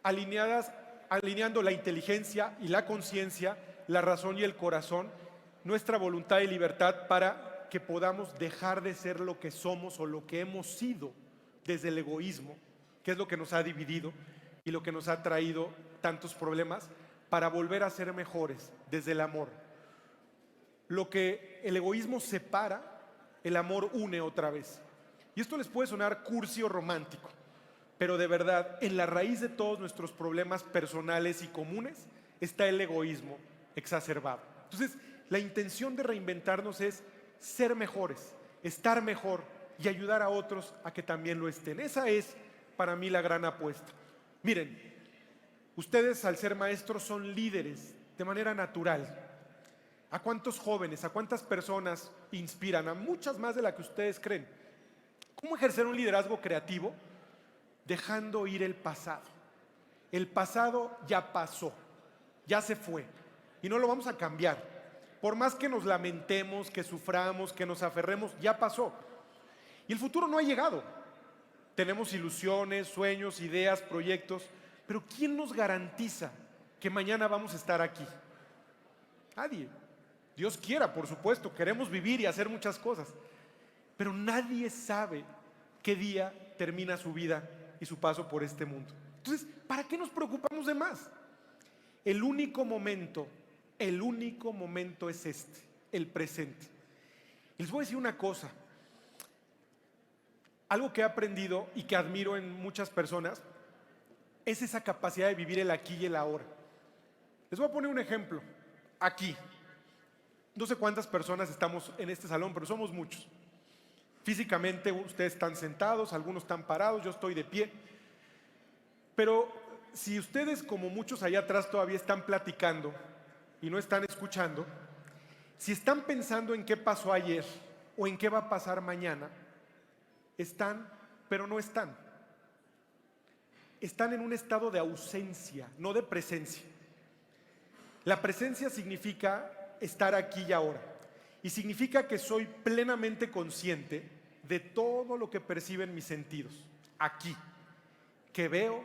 alineando la inteligencia y la conciencia, la razón y el corazón, nuestra voluntad y libertad para que podamos dejar de ser lo que somos o lo que hemos sido desde el egoísmo, que es lo que nos ha dividido y lo que nos ha traído tantos problemas, para volver a ser mejores desde el amor. Lo que el egoísmo separa, el amor une otra vez. Y esto les puede sonar cursi o romántico, pero de verdad, en la raíz de todos nuestros problemas personales y comunes está el egoísmo exacerbado. Entonces, la intención de reinventarnos es ser mejores, estar mejor y ayudar a otros a que también lo estén. Esa es para mí la gran apuesta. Miren, ustedes al ser maestros son líderes de manera natural. ¿A cuántos jóvenes, a cuántas personas inspiran? A muchas más de las que ustedes creen. ¿Cómo ejercer un liderazgo creativo? Dejando ir el pasado. El pasado ya pasó, ya se fue y no lo vamos a cambiar. Por más que nos lamentemos, que suframos, que nos aferremos, ya pasó. Y el futuro no ha llegado. Tenemos ilusiones, sueños, ideas, proyectos, pero ¿quién nos garantiza que mañana vamos a estar aquí? Nadie. Dios quiera, por supuesto, queremos vivir y hacer muchas cosas, pero nadie sabe qué día termina su vida y su paso por este mundo. Entonces, ¿para qué nos preocupamos de más? El único momento es este, el presente. Y les voy a decir una cosa, algo que he aprendido y que admiro en muchas personas es esa capacidad de vivir el aquí y el ahora. Les voy a poner un ejemplo, aquí. No sé cuántas personas estamos en este salón, pero somos muchos. Físicamente ustedes están sentados, algunos están parados, yo estoy de pie. Pero si ustedes, como muchos allá atrás, todavía están platicando y no están escuchando, si están pensando en qué pasó ayer o en qué va a pasar mañana, están, pero no están. Están en un estado de ausencia, no de presencia. La presencia significa estar aquí y ahora. Y significa que soy plenamente consciente de todo lo que perciben mis sentidos, aquí, que veo,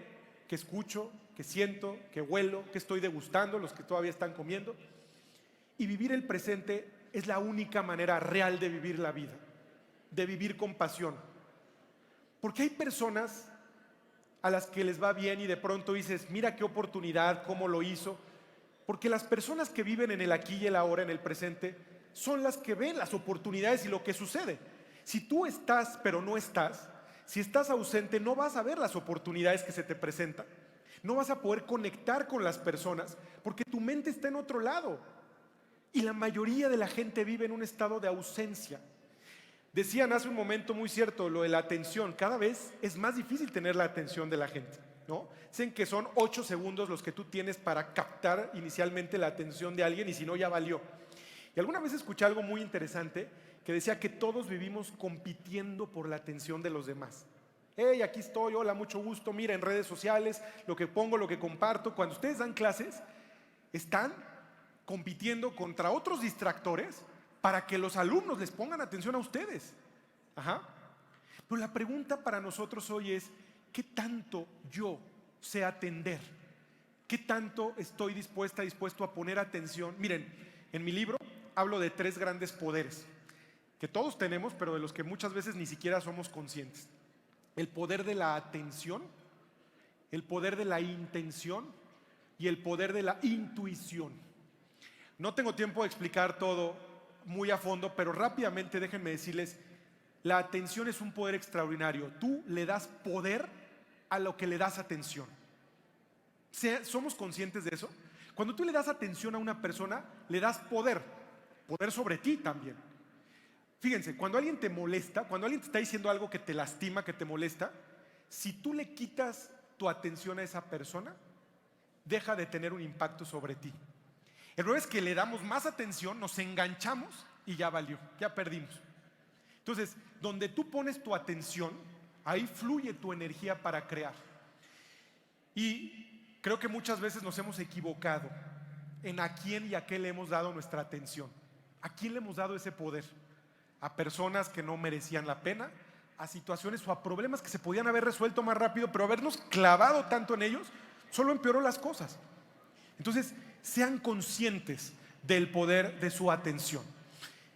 que escucho, que siento, que huelo, que estoy degustando, los que todavía están comiendo. Y vivir el presente es la única manera real de vivir la vida, de vivir con pasión. Porque hay personas a las que les va bien y de pronto dices, mira qué oportunidad, cómo lo hizo. Porque las personas que viven en el aquí y el ahora, en el presente, son las que ven las oportunidades y lo que sucede. Si tú estás pero no estás, si estás ausente, no vas a ver las oportunidades que se te presentan. No vas a poder conectar con las personas porque tu mente está en otro lado. Y la mayoría de la gente vive en un estado de ausencia. Decían hace un momento muy cierto lo de la atención. Cada vez es más difícil tener la atención de la gente, ¿no? Dicen que son 8 segundos los que tú tienes para captar inicialmente la atención de alguien y si no ya valió. Y alguna vez escuché algo muy interesante que decía que todos vivimos compitiendo por la atención de los demás. Hey, aquí estoy, hola, mucho gusto, mira en redes sociales, lo que pongo, lo que comparto. Cuando ustedes dan clases, están compitiendo contra otros distractores para que los alumnos les pongan atención a ustedes. Ajá. Pero la pregunta para nosotros hoy es, ¿qué tanto yo sé atender? ¿Qué tanto estoy dispuesto a poner atención? Miren, en mi libro hablo de 3 grandes poderes que todos tenemos, pero de los que muchas veces ni siquiera somos conscientes. El poder de la atención, el poder de la intención y el poder de la intuición. No tengo tiempo de explicar todo muy a fondo, pero rápidamente déjenme decirles, la atención es un poder extraordinario. Tú le das poder a lo que le das atención. ¿Somos conscientes de eso? Cuando tú le das atención a una persona, le das poder sobre ti también. Fíjense, cuando alguien te molesta, cuando alguien te está diciendo algo que te lastima, que te molesta, si tú le quitas tu atención a esa persona, deja de tener un impacto sobre ti. El problema es que le damos más atención, nos enganchamos y ya valió, ya perdimos. Entonces, donde tú pones tu atención, ahí fluye tu energía para crear. Y creo que muchas veces nos hemos equivocado en a quién y a qué le hemos dado nuestra atención. ¿A quién le hemos dado ese poder? A personas que no merecían la pena, a situaciones o a problemas que se podían haber resuelto más rápido, pero habernos clavado tanto en ellos solo empeoró las cosas. Entonces, sean conscientes del poder de su atención.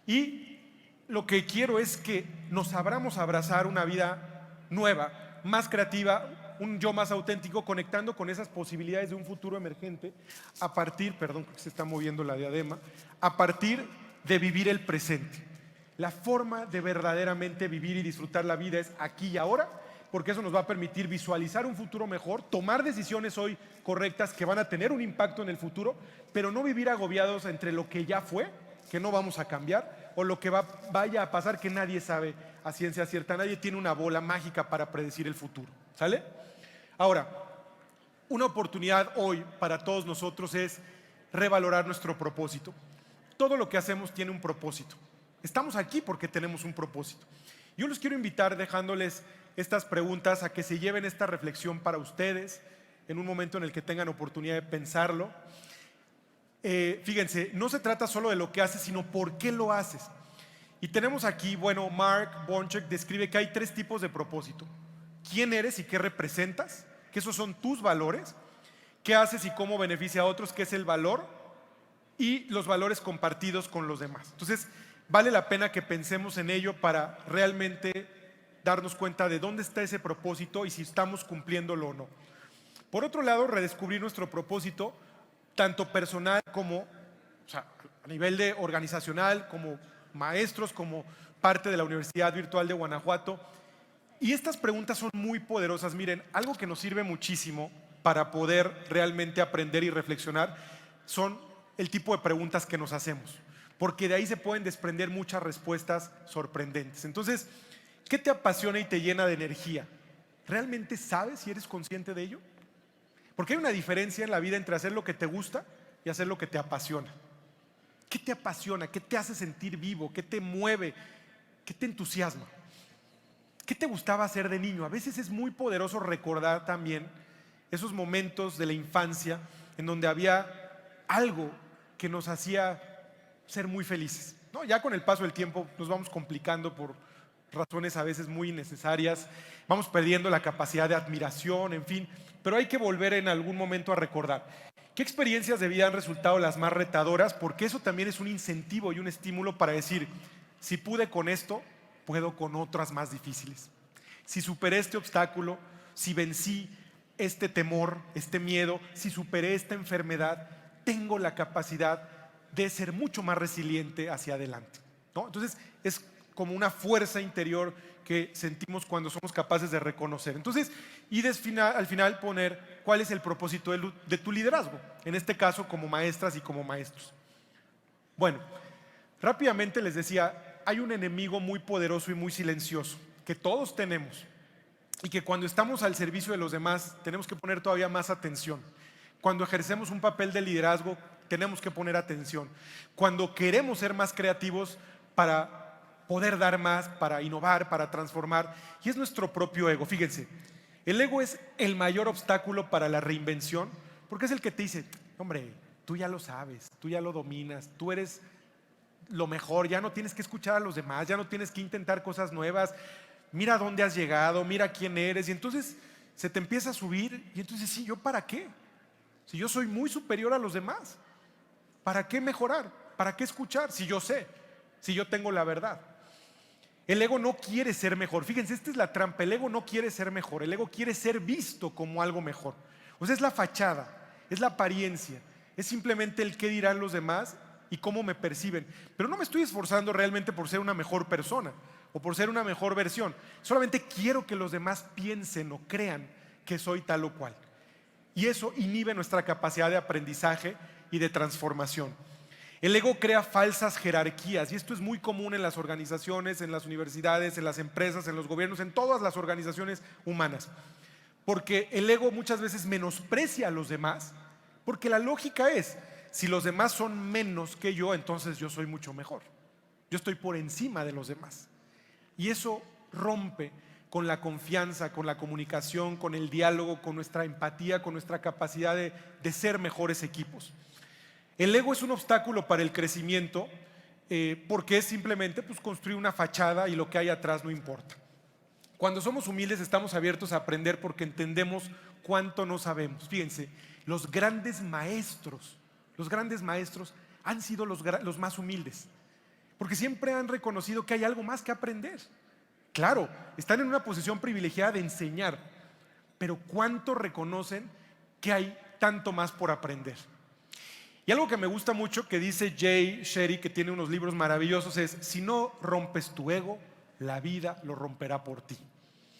Y lo que quiero es que nos abramos a abrazar una vida nueva, más creativa, un yo más auténtico, conectando con esas posibilidades de un futuro emergente a partir, perdón, que se está moviendo la diadema, a partir de vivir el presente. La forma de verdaderamente vivir y disfrutar la vida es aquí y ahora, porque eso nos va a permitir visualizar un futuro mejor, tomar decisiones hoy correctas que van a tener un impacto en el futuro, pero no vivir agobiados entre lo que ya fue, que no vamos a cambiar, o lo que vaya a pasar que nadie sabe a ciencia cierta. Nadie tiene una bola mágica para predecir el futuro, ¿sale? Ahora, una oportunidad hoy para todos nosotros es revalorar nuestro propósito. Todo lo que hacemos tiene un propósito. Estamos aquí porque tenemos un propósito. Yo los quiero invitar dejándoles estas preguntas a que se lleven esta reflexión para ustedes en un momento en el que tengan oportunidad de pensarlo. Fíjense, no se trata solo de lo que haces, sino por qué lo haces. Y tenemos aquí, bueno, Mark Bonchek describe que hay 3 tipos de propósito. ¿Quién eres y qué representas? Que esos son tus valores. ¿Qué haces y cómo beneficia a otros? Que es el valor. Y los valores compartidos con los demás. Entonces, vale la pena que pensemos en ello para realmente darnos cuenta de dónde está ese propósito y si estamos cumpliéndolo o no. Por otro lado, redescubrir nuestro propósito, tanto personal como a nivel de organizacional, como maestros, como parte de la Universidad Virtual de Guanajuato. Y estas preguntas son muy poderosas. Miren, algo que nos sirve muchísimo para poder realmente aprender y reflexionar son el tipo de preguntas que nos hacemos, porque de ahí se pueden desprender muchas respuestas sorprendentes. Entonces, ¿qué te apasiona y te llena de energía? ¿Realmente sabes si eres consciente de ello? Porque hay una diferencia en la vida entre hacer lo que te gusta y hacer lo que te apasiona. ¿Qué te apasiona? ¿Qué te hace sentir vivo? ¿Qué te mueve? ¿Qué te entusiasma? ¿Qué te gustaba hacer de niño? A veces es muy poderoso recordar también esos momentos de la infancia en donde había algo que nos hacía ser muy felices, ¿no? Ya con el paso del tiempo nos vamos complicando por razones a veces muy innecesarias, vamos perdiendo la capacidad de admiración, en fin, pero hay que volver en algún momento a recordar qué experiencias de vida han resultado las más retadoras, porque eso también es un incentivo y un estímulo para decir, si pude con esto, puedo con otras más difíciles. Si superé este obstáculo, si vencí este temor, este miedo, si superé esta enfermedad, tengo la capacidad de ser mucho más resiliente hacia adelante, ¿no? Entonces es como una fuerza interior que sentimos cuando somos capaces de reconocer. Entonces, y al final poner cuál es el propósito de tu liderazgo, en este caso como maestras y como maestros. Bueno, rápidamente les decía, hay un enemigo muy poderoso y muy silencioso que todos tenemos y que cuando estamos al servicio de los demás tenemos que poner todavía más atención. Cuando ejercemos un papel de liderazgo tenemos que poner atención. Cuando queremos ser más creativos para poder dar más, para innovar, para transformar, y es nuestro propio ego. Fíjense, el ego es el mayor obstáculo para la reinvención, porque es el que te dice, hombre, tú ya lo sabes, tú ya lo dominas, tú eres lo mejor, ya no tienes que escuchar a los demás, ya no tienes que intentar cosas nuevas, mira dónde has llegado, mira quién eres, y entonces se te empieza a subir, y entonces sí, ¿yo para qué? Si yo soy muy superior a los demás, ¿para qué mejorar? ¿Para qué escuchar? Si yo sé, si yo tengo la verdad. El ego no quiere ser mejor. Fíjense, esta es la trampa. El ego no quiere ser mejor. El ego quiere ser visto como algo mejor. O sea, es la fachada, es la apariencia, es simplemente el qué dirán los demás y cómo me perciben. Pero no me estoy esforzando realmente por ser una mejor persona o por ser una mejor versión. Solamente quiero que los demás piensen o crean que soy tal o cual. Y eso inhibe nuestra capacidad de aprendizaje y de transformación. El ego crea falsas jerarquías y esto es muy común en las organizaciones, en las universidades, en las empresas, en los gobiernos, en todas las organizaciones humanas. Porque el ego muchas veces menosprecia a los demás, porque la lógica es, si los demás son menos que yo, entonces yo soy mucho mejor. Yo estoy por encima de los demás. Y eso rompe con la confianza, con la comunicación, con el diálogo, con nuestra empatía, con nuestra capacidad de ser mejores equipos. El ego es un obstáculo para el crecimiento porque es simplemente construir una fachada y lo que hay atrás no importa. Cuando somos humildes estamos abiertos a aprender porque entendemos cuánto no sabemos. Fíjense, los grandes maestros han sido los más humildes porque siempre han reconocido que hay algo más que aprender. Claro, están en una posición privilegiada de enseñar, pero ¿cuánto reconocen que hay tanto más por aprender? Y algo que me gusta mucho que dice Jay Shetty, que tiene unos libros maravillosos, es: si no rompes tu ego, la vida lo romperá por ti.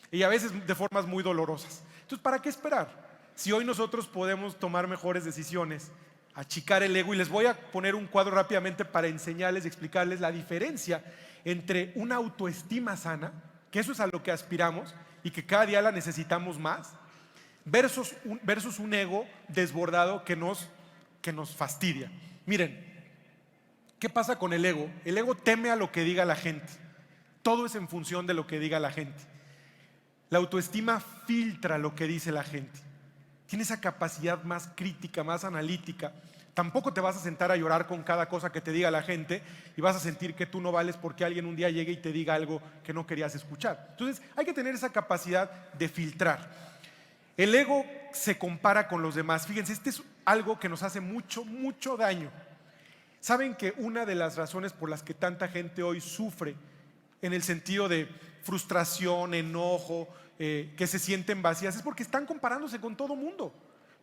Y a veces de formas muy dolorosas. Entonces, ¿para qué esperar? Si hoy nosotros podemos tomar mejores decisiones, achicar el ego, y les voy a poner un cuadro rápidamente para enseñarles y explicarles la diferencia entre una autoestima sana, que eso es a lo que aspiramos y que cada día la necesitamos más, versus un ego desbordado que nos fastidia. Miren, ¿qué pasa con el ego? El ego teme a lo que diga la gente. Todo es en función de lo que diga la gente. La autoestima filtra lo que dice la gente. Tiene esa capacidad más crítica, más analítica. Tampoco te vas a sentar a llorar con cada cosa que te diga la gente y vas a sentir que tú no vales porque alguien un día llegue y te diga algo que no querías escuchar. Entonces hay que tener esa capacidad de filtrar. El ego se compara con los demás. Fíjense, este es algo que nos hace mucho, mucho daño. ¿Saben que una de las razones por las que tanta gente hoy sufre en el sentido de frustración, enojo, que se sienten vacías, es porque están comparándose con todo mundo?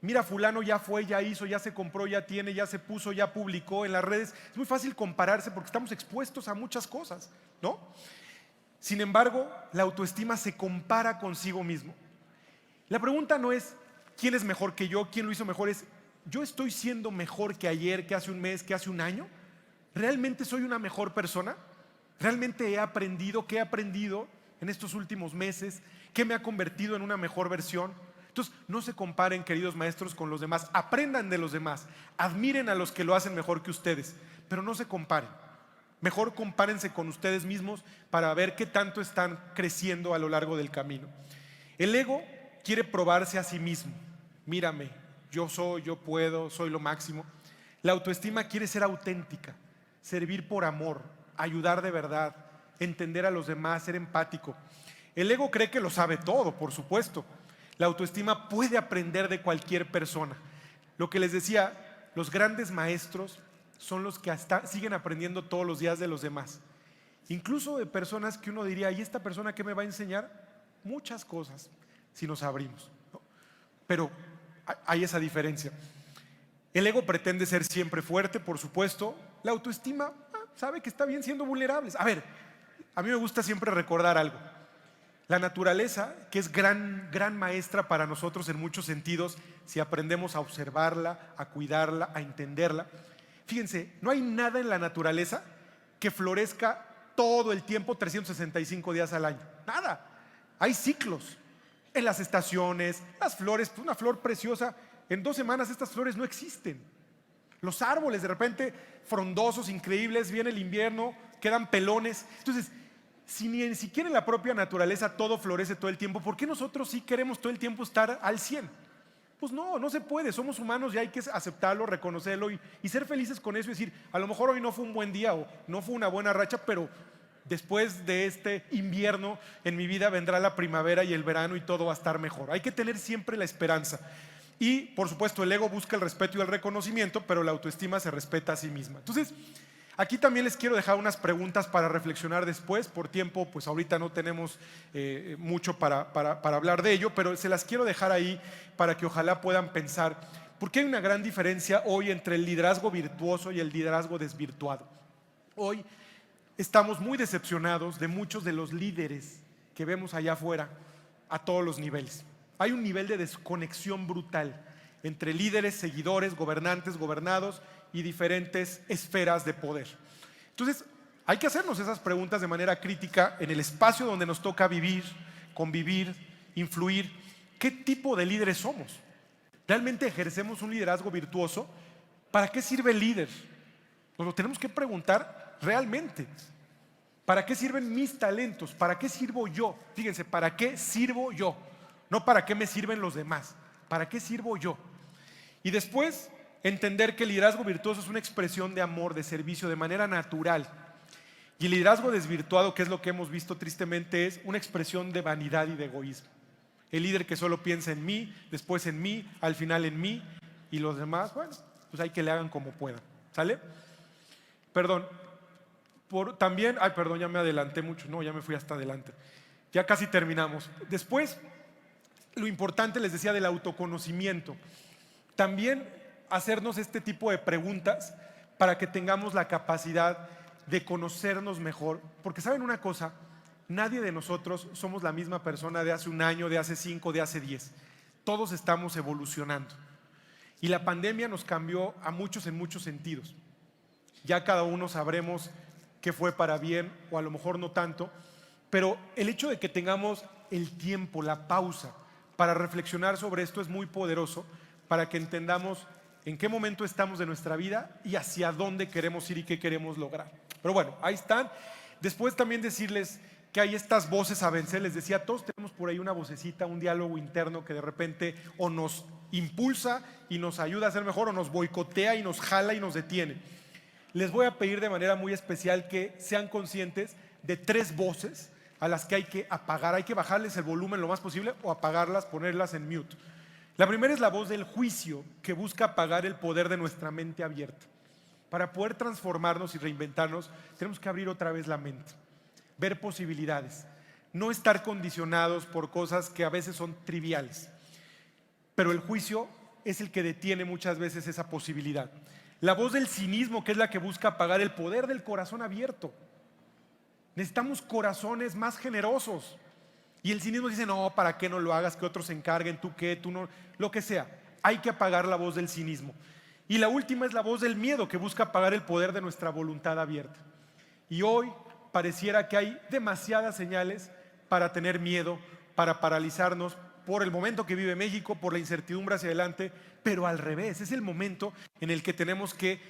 Mira, fulano ya fue, ya hizo, ya se compró, ya tiene, ya se puso, ya publicó en las redes. Es muy fácil compararse porque estamos expuestos a muchas cosas, ¿no? Sin embargo, la autoestima se compara consigo mismo. La pregunta no es quién es mejor que yo, quién lo hizo mejor, es: ¿yo estoy siendo mejor que ayer, que hace un mes, que hace un año? ¿Realmente soy una mejor persona? ¿Realmente he aprendido? ¿Qué he aprendido en estos últimos meses? ¿Qué me ha convertido en una mejor versión? Entonces, no se comparen, queridos maestros, con los demás. Aprendan de los demás. Admiren a los que lo hacen mejor que ustedes, pero no se comparen. Mejor compárense con ustedes mismos para ver qué tanto están creciendo a lo largo del camino. El ego quiere probarse a sí mismo. Mírame, yo soy, yo puedo, soy lo máximo. La autoestima quiere ser auténtica, servir por amor, ayudar de verdad, entender a los demás, ser empático. El ego cree que lo sabe todo, por supuesto. La autoestima puede aprender de cualquier persona. Lo que les decía, los grandes maestros son los que hasta siguen aprendiendo todos los días de los demás. Incluso de personas que uno diría, ¿y esta persona qué me va a enseñar? Muchas cosas, si nos abrimos, ¿no? Pero hay esa diferencia. El ego pretende ser siempre fuerte, por supuesto. La autoestima sabe que está bien siendo vulnerables. A ver, a mí me gusta siempre recordar algo. La naturaleza, que es gran maestra para nosotros en muchos sentidos, si aprendemos a observarla, a cuidarla, a entenderla. Fíjense, no hay nada en la naturaleza que florezca todo el tiempo, 365 días al año. Nada. Hay ciclos en las estaciones, las flores, una flor preciosa. En 2 semanas estas flores no existen. Los árboles de repente frondosos, increíbles, viene el invierno, quedan pelones. Entonces, si ni siquiera en la propia naturaleza todo florece todo el tiempo, ¿por qué nosotros sí queremos todo el tiempo estar al 100? Pues no se puede, somos humanos y hay que aceptarlo, reconocerlo y ser felices con eso y decir, a lo mejor hoy no fue un buen día o no fue una buena racha, pero después de este invierno en mi vida vendrá la primavera y el verano y todo va a estar mejor. Hay que tener siempre la esperanza. Y, por supuesto, el ego busca el respeto y el reconocimiento, pero la autoestima se respeta a sí misma. Entonces, aquí también les quiero dejar unas preguntas para reflexionar después. Por tiempo, pues ahorita no tenemos mucho para hablar de ello, pero se las quiero dejar ahí para que ojalá puedan pensar. ¿Por qué hay una gran diferencia hoy entre el liderazgo virtuoso y el liderazgo desvirtuado? Hoy estamos muy decepcionados de muchos de los líderes que vemos allá afuera a todos los niveles. Hay un nivel de desconexión brutal entre líderes, seguidores, gobernantes, gobernados y diferentes esferas de poder. Entonces, hay que hacernos esas preguntas de manera crítica en el espacio donde nos toca vivir, convivir, influir. ¿Qué tipo de líderes somos? ¿Realmente ejercemos un liderazgo virtuoso? ¿Para qué sirve el líder? Nos lo tenemos que preguntar realmente. ¿Para qué sirven mis talentos? ¿Para qué sirvo yo? Fíjense, ¿para qué sirvo yo? No para qué me sirven los demás. ¿Para qué sirvo yo? Y después, entender que el liderazgo virtuoso es una expresión de amor, de servicio, de manera natural. Y el liderazgo desvirtuado, que es lo que hemos visto tristemente, es una expresión de vanidad y de egoísmo. El líder que solo piensa en mí, después en mí, al final en mí, y los demás, bueno, pues hay que le hagan como puedan. ¿Sale? Perdón. También, ya me adelanté mucho. No, ya me fui hasta adelante. Ya casi terminamos. Después, lo importante, les decía, del autoconocimiento. También hacernos este tipo de preguntas para que tengamos la capacidad de conocernos mejor. Porque ¿saben una cosa? Nadie de nosotros somos la misma persona de hace un año, de hace 5, de hace 10. Todos estamos evolucionando. Y la pandemia nos cambió a muchos en muchos sentidos. Ya cada uno sabremos qué fue para bien o a lo mejor no tanto. Pero el hecho de que tengamos el tiempo, la pausa para reflexionar sobre esto es muy poderoso para que entendamos en qué momento estamos de nuestra vida y hacia dónde queremos ir y qué queremos lograr. Pero bueno, ahí están. Después también decirles que hay estas voces a vencer. Les decía, todos tenemos por ahí una vocecita, un diálogo interno que de repente o nos impulsa y nos ayuda a ser mejor o nos boicotea y nos jala y nos detiene. Les voy a pedir de manera muy especial que sean conscientes de 3 voces a las que hay que apagar. Hay que bajarles el volumen lo más posible o apagarlas, ponerlas en mute. La primera es la voz del juicio, que busca apagar el poder de nuestra mente abierta. Para poder transformarnos y reinventarnos, tenemos que abrir otra vez la mente, ver posibilidades, no estar condicionados por cosas que a veces son triviales. Pero el juicio es el que detiene muchas veces esa posibilidad. La voz del cinismo, que es la que busca apagar el poder del corazón abierto. Necesitamos corazones más generosos. Y el cinismo dice, no, ¿para qué no lo hagas? Que otros se encarguen, tú qué, tú no, lo que sea. Hay que apagar la voz del cinismo. Y la última es la voz del miedo, que busca apagar el poder de nuestra voluntad abierta. Y hoy pareciera que hay demasiadas señales para tener miedo, para paralizarnos por el momento que vive México, por la incertidumbre hacia adelante, pero al revés, es el momento en el que tenemos que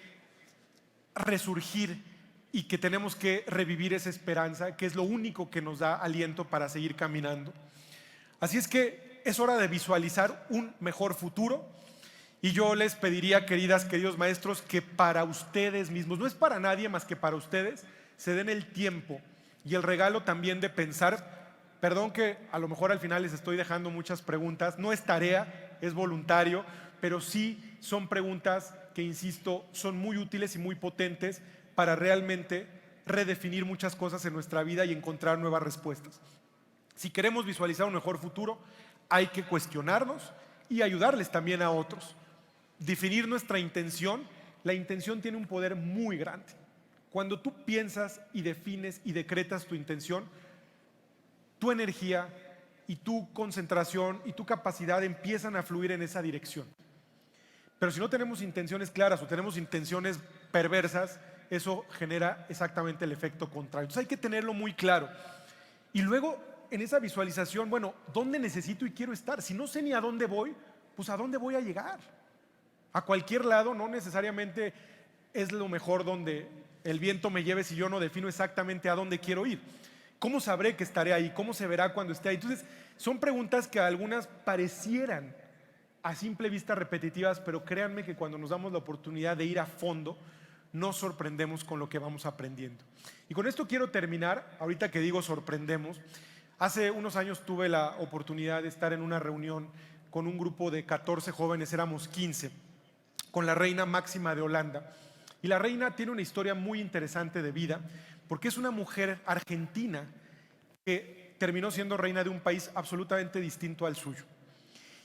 resurgir y que tenemos que revivir esa esperanza, que es lo único que nos da aliento para seguir caminando. Así es que es hora de visualizar un mejor futuro y yo les pediría, queridos maestros, que para ustedes mismos, no es para nadie más que para ustedes, se den el tiempo y el regalo también de pensar, perdón que a lo mejor al final les estoy dejando muchas preguntas, no es tarea, es voluntario, pero sí son preguntas que, insisto, son muy útiles y muy potentes para realmente redefinir muchas cosas en nuestra vida y encontrar nuevas respuestas. Si queremos visualizar un mejor futuro, hay que cuestionarnos y ayudarles también a otros. Definir nuestra intención, la intención tiene un poder muy grande. Cuando tú piensas y defines y decretas tu intención, tu energía y tu concentración y tu capacidad empiezan a fluir en esa dirección. Pero si no tenemos intenciones claras o tenemos intenciones perversas, eso genera exactamente el efecto contrario. Entonces hay que tenerlo muy claro. Y luego, en esa visualización, bueno, ¿dónde necesito y quiero estar? Si no sé ni a dónde voy, pues ¿a dónde voy a llegar? A cualquier lado, no necesariamente es lo mejor donde el viento me lleve si yo no defino exactamente a dónde quiero ir. ¿Cómo sabré que estaré ahí? ¿Cómo se verá cuando esté ahí? Entonces, son preguntas que a algunas parecieran a simple vista repetitivas, pero créanme que cuando nos damos la oportunidad de ir a fondo, nos sorprendemos con lo que vamos aprendiendo. Y con esto quiero terminar, ahorita que digo sorprendemos. Hace unos años tuve la oportunidad de estar en una reunión con un grupo de 14 jóvenes, éramos 15, con la reina Máxima de Holanda. Y la reina tiene una historia muy interesante de vida, porque es una mujer argentina que terminó siendo reina de un país absolutamente distinto al suyo.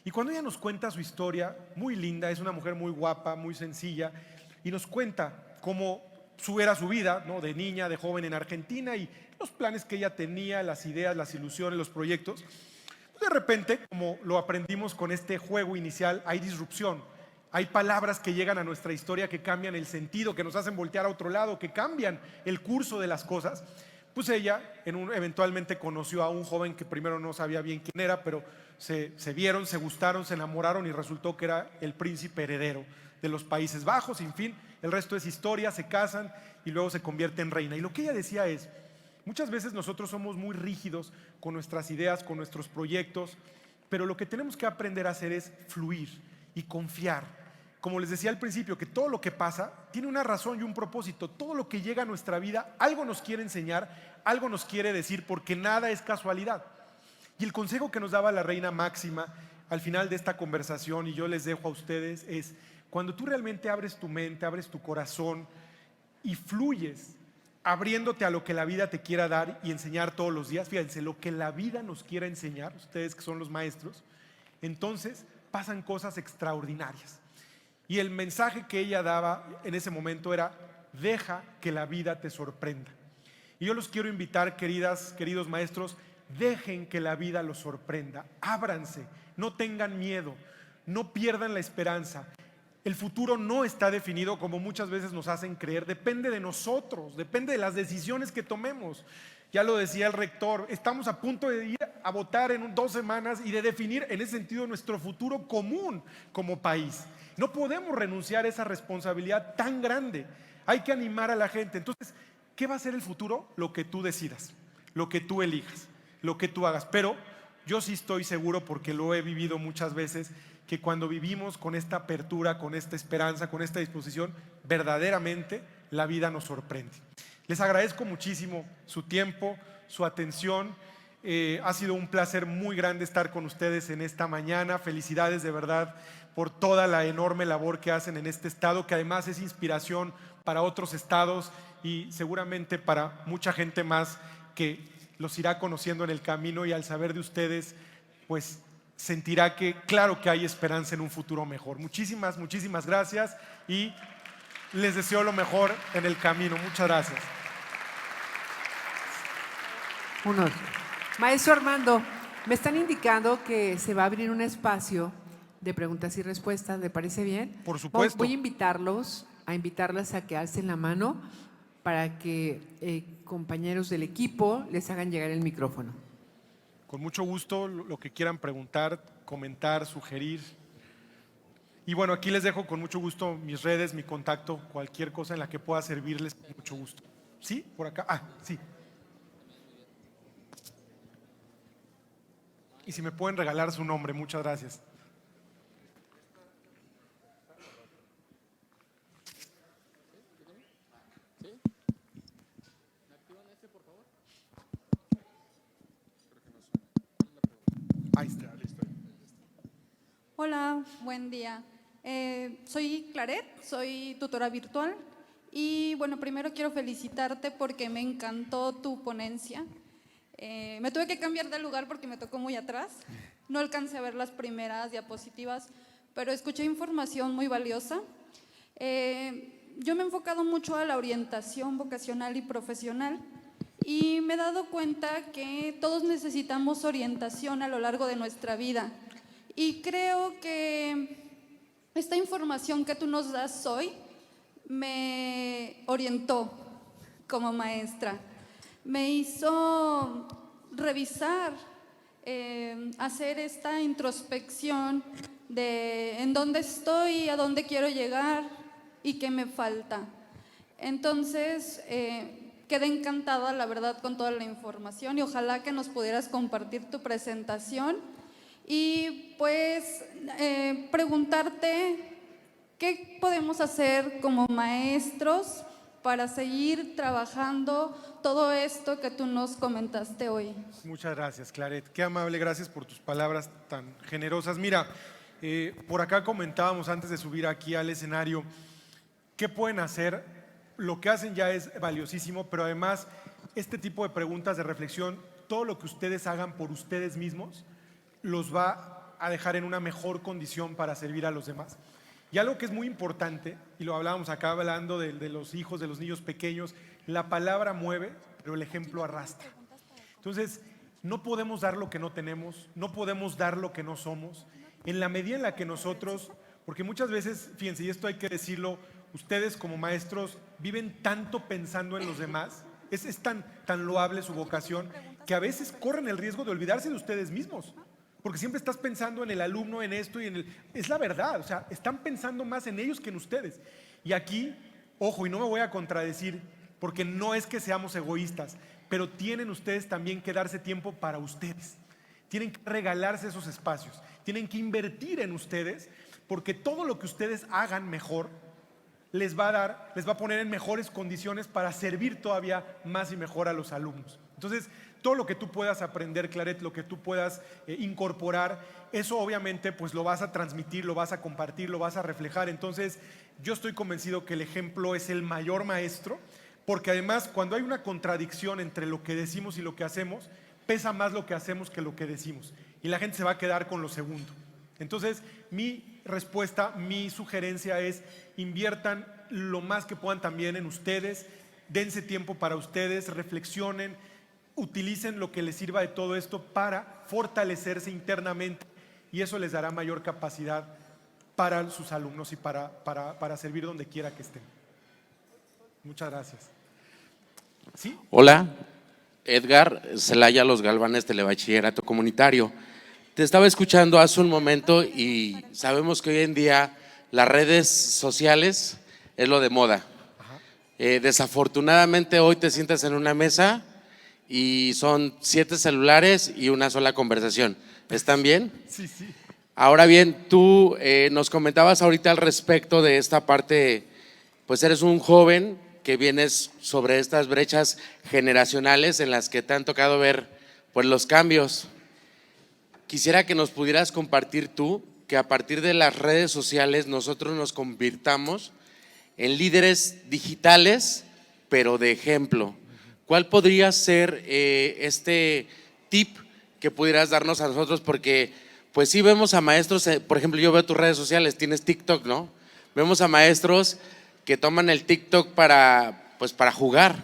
Y cuando ella nos cuenta su historia, muy linda, es una mujer muy guapa, muy sencilla, y nos cuenta cómo era su vida, ¿no?, de niña, de joven en Argentina, y los planes que ella tenía, las ideas, las ilusiones, los proyectos. De repente, como lo aprendimos con este juego inicial, hay disrupción. Hay palabras que llegan a nuestra historia que cambian el sentido, que nos hacen voltear a otro lado, que cambian el curso de las cosas. Pues ella eventualmente conoció a un joven que primero no sabía bien quién era, pero se vieron, se gustaron, se enamoraron y resultó que era el príncipe heredero de los Países Bajos. En fin, el resto es historia, se casan y luego se convierte en reina. Y lo que ella decía es, muchas veces nosotros somos muy rígidos con nuestras ideas, con nuestros proyectos, pero lo que tenemos que aprender a hacer es fluir y confiar. Como les decía al principio, que todo lo que pasa tiene una razón y un propósito. Todo lo que llega a nuestra vida, algo nos quiere enseñar, algo nos quiere decir, porque nada es casualidad. Y el consejo que nos daba la reina Máxima al final de esta conversación, y yo les dejo a ustedes, es cuando tú realmente abres tu mente, abres tu corazón y fluyes, abriéndote a lo que la vida te quiera dar y enseñar todos los días, fíjense, lo que la vida nos quiera enseñar, ustedes que son los maestros, entonces pasan cosas extraordinarias. Y el mensaje que ella daba en ese momento era, deja que la vida te sorprenda. Y yo los quiero invitar, queridos maestros, dejen que la vida los sorprenda, ábranse, no tengan miedo, no pierdan la esperanza. El futuro no está definido como muchas veces nos hacen creer, depende de nosotros, depende de las decisiones que tomemos. Ya lo decía el rector, estamos a punto de ir a votar en 2 semanas y de definir en ese sentido nuestro futuro común como país. No podemos renunciar a esa responsabilidad tan grande. Hay que animar a la gente. Entonces, ¿qué va a ser el futuro? Lo que tú decidas, lo que tú elijas, lo que tú hagas. Pero yo sí estoy seguro, porque lo he vivido muchas veces, que cuando vivimos con esta apertura, con esta esperanza, con esta disposición, verdaderamente la vida nos sorprende. Les agradezco muchísimo su tiempo, su atención. Ha sido un placer muy grande estar con ustedes en esta mañana. Felicidades de verdad por toda la enorme labor que hacen en este estado, que además es inspiración para otros estados y seguramente para mucha gente más que los irá conociendo en el camino, y al saber de ustedes, pues sentirá que claro que hay esperanza en un futuro mejor. Muchísimas, muchísimas gracias y les deseo lo mejor en el camino. Muchas gracias. Maestro Armando, me están indicando que se va a abrir un espacio de preguntas y respuestas, ¿le parece bien? Por supuesto. Voy a invitarlas a que alcen la mano para que compañeros del equipo les hagan llegar el micrófono. Con mucho gusto, lo que quieran preguntar, comentar, sugerir. Y bueno, aquí les dejo con mucho gusto mis redes, mi contacto, cualquier cosa en la que pueda servirles, con mucho gusto. ¿Sí? Por acá. Ah, sí. Y si me pueden regalar su nombre, muchas gracias. Hola, buen día. Soy Claret, soy tutora virtual y bueno, primero quiero felicitarte porque me encantó tu ponencia. Me tuve que cambiar de lugar porque me tocó muy atrás. No alcancé a ver las primeras diapositivas, pero escuché información muy valiosa. Yo me he enfocado mucho a la orientación vocacional y profesional y me he dado cuenta que todos necesitamos orientación a lo largo de nuestra vida. Y creo que esta información que tú nos das hoy me orientó como maestra. Me hizo revisar, hacer esta introspección de en dónde estoy, a dónde quiero llegar y qué me falta. Entonces, quedé encantada, la verdad, con toda la información y ojalá que nos pudieras compartir tu presentación. Y pues preguntarte qué podemos hacer como maestros para seguir trabajando todo esto que tú nos comentaste hoy. Muchas gracias, Claret. Qué amable, gracias por tus palabras tan generosas. Mira, por acá comentábamos antes de subir aquí al escenario, ¿qué pueden hacer? Lo que hacen ya es valiosísimo, pero además este tipo de preguntas de reflexión, todo lo que ustedes hagan por ustedes mismos, los va a dejar en una mejor condición para servir a los demás. Y algo que es muy importante, y lo hablábamos acá hablando de los hijos, de los niños pequeños, la palabra mueve, pero el ejemplo arrastra. Entonces, no podemos dar lo que no tenemos, no podemos dar lo que no somos, en la medida en la que nosotros, porque muchas veces, fíjense, y esto hay que decirlo, ustedes como maestros viven tanto pensando en los demás, es tan loable su vocación, que a veces corren el riesgo de olvidarse de ustedes mismos. Porque siempre estás pensando en el alumno, en esto y en el… Es la verdad, o sea, están pensando más en ellos que en ustedes. Y aquí, ojo, y no me voy a contradecir, porque no es que seamos egoístas, pero tienen ustedes también que darse tiempo para ustedes. Tienen que regalarse esos espacios, tienen que invertir en ustedes, porque todo lo que ustedes hagan mejor les va a poner en mejores condiciones para servir todavía más y mejor a los alumnos. Entonces, todo lo que tú puedas aprender, Claret, lo que tú puedas incorporar, eso obviamente pues lo vas a transmitir, lo vas a compartir, lo vas a reflejar. Entonces, yo estoy convencido que el ejemplo es el mayor maestro, porque además cuando hay una contradicción entre lo que decimos y lo que hacemos, pesa más lo que hacemos que lo que decimos. Y la gente se va a quedar con lo segundo. Entonces, mi respuesta, mi sugerencia es inviertan lo más que puedan también en ustedes, dense tiempo para ustedes, reflexionen, utilicen lo que les sirva de todo esto para fortalecerse internamente y eso les dará mayor capacidad para sus alumnos y para servir donde quiera que estén. Muchas gracias. ¿Sí? Hola, Edgar Celaya Los Galvanes, Telebachillerato Comunitario. Te estaba escuchando hace un momento y sabemos que hoy en día las redes sociales es lo de moda. Desafortunadamente hoy te sientas en una mesa y son 7 celulares y una sola conversación. ¿Están bien? Sí, sí. Ahora bien, tú nos comentabas ahorita al respecto de esta parte, pues eres un joven que vienes sobre estas brechas generacionales en las que te han tocado ver pues los cambios. Quisiera que nos pudieras compartir tú que a partir de las redes sociales nosotros nos convirtamos en líderes digitales, pero de ejemplo. ¿Cuál podría ser este tip que pudieras darnos a nosotros? Porque pues sí vemos a maestros, por ejemplo yo veo tus redes sociales, tienes TikTok, ¿no? Vemos a maestros que toman el TikTok para jugar,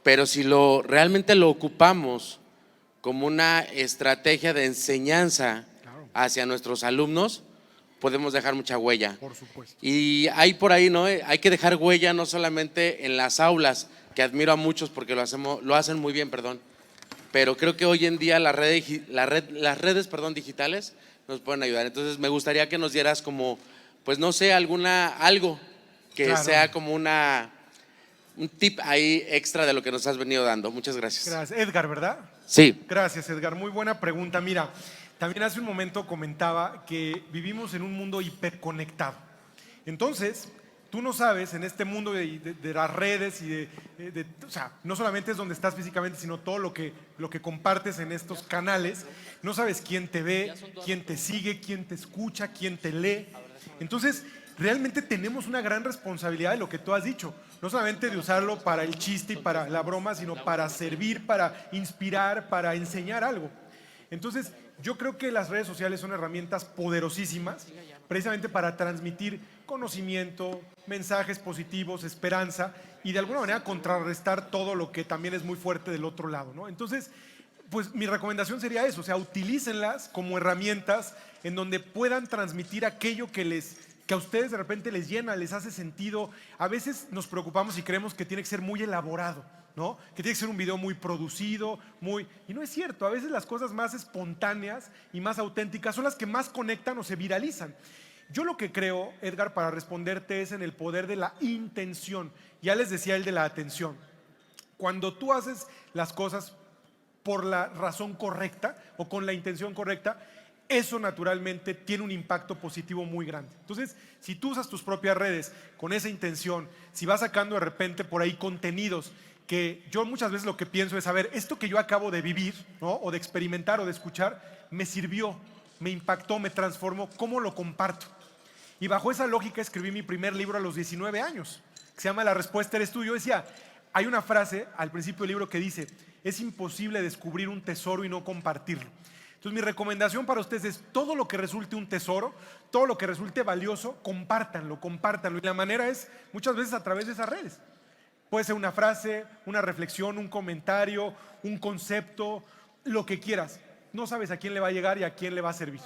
pero si realmente lo ocupamos como una estrategia de enseñanza hacia nuestros alumnos, podemos dejar mucha huella. Por supuesto. Y hay por ahí, ¿no? Hay que dejar huella no solamente en las aulas, que admiro a muchos porque lo hacen muy bien, pero creo que hoy en día las redes digitales nos pueden ayudar. Entonces me gustaría que nos dieras como, pues no sé, algo que claro, sea como un tip ahí extra de lo que nos has venido dando. Muchas gracias. Gracias. Edgar, ¿verdad? Sí. Gracias, Edgar. Muy buena pregunta. Mira, también hace un momento comentaba que vivimos en un mundo hiperconectado. Entonces, tú no sabes en este mundo de las redes y o sea, no solamente es donde estás físicamente, sino todo lo que compartes en estos canales. No sabes quién te ve, quién te sigue, quién te escucha, quién te lee. Entonces, realmente tenemos una gran responsabilidad de lo que tú has dicho. No solamente de usarlo para el chiste y para la broma, sino para servir, para inspirar, para enseñar algo. Entonces, yo creo que las redes sociales son herramientas poderosísimas, precisamente para transmitir conocimiento, mensajes positivos, esperanza y de alguna manera contrarrestar todo lo que también es muy fuerte del otro lado, ¿no? Entonces, pues mi recomendación sería eso, o sea, utilícenlas como herramientas en donde puedan transmitir aquello que a ustedes de repente les llena, les hace sentido. A veces nos preocupamos y creemos que tiene que ser muy elaborado, ¿no? Que tiene que ser un video muy producido, y no es cierto. A veces las cosas más espontáneas y más auténticas son las que más conectan o se viralizan. Yo lo que creo, Edgar, para responderte es en el poder de la intención. Ya les decía el de la atención. Cuando tú haces las cosas por la razón correcta o con la intención correcta, eso naturalmente tiene un impacto positivo muy grande. Entonces, si tú usas tus propias redes con esa intención, si vas sacando de repente por ahí contenidos que yo muchas veces lo que pienso es, a ver, esto que yo acabo de vivir, ¿no? O de experimentar o de escuchar, me sirvió, me impactó, me transformó, ¿cómo lo comparto? Y bajo esa lógica escribí mi primer libro a los 19 años, que se llama La respuesta eres tú. Yo decía, hay una frase al principio del libro que dice, es imposible descubrir un tesoro y no compartirlo. Entonces mi recomendación para ustedes es todo lo que resulte un tesoro, todo lo que resulte valioso, compártanlo. Y la manera es muchas veces a través de esas redes. Puede ser una frase, una reflexión, un comentario, un concepto, lo que quieras. No sabes a quién le va a llegar y a quién le va a servir.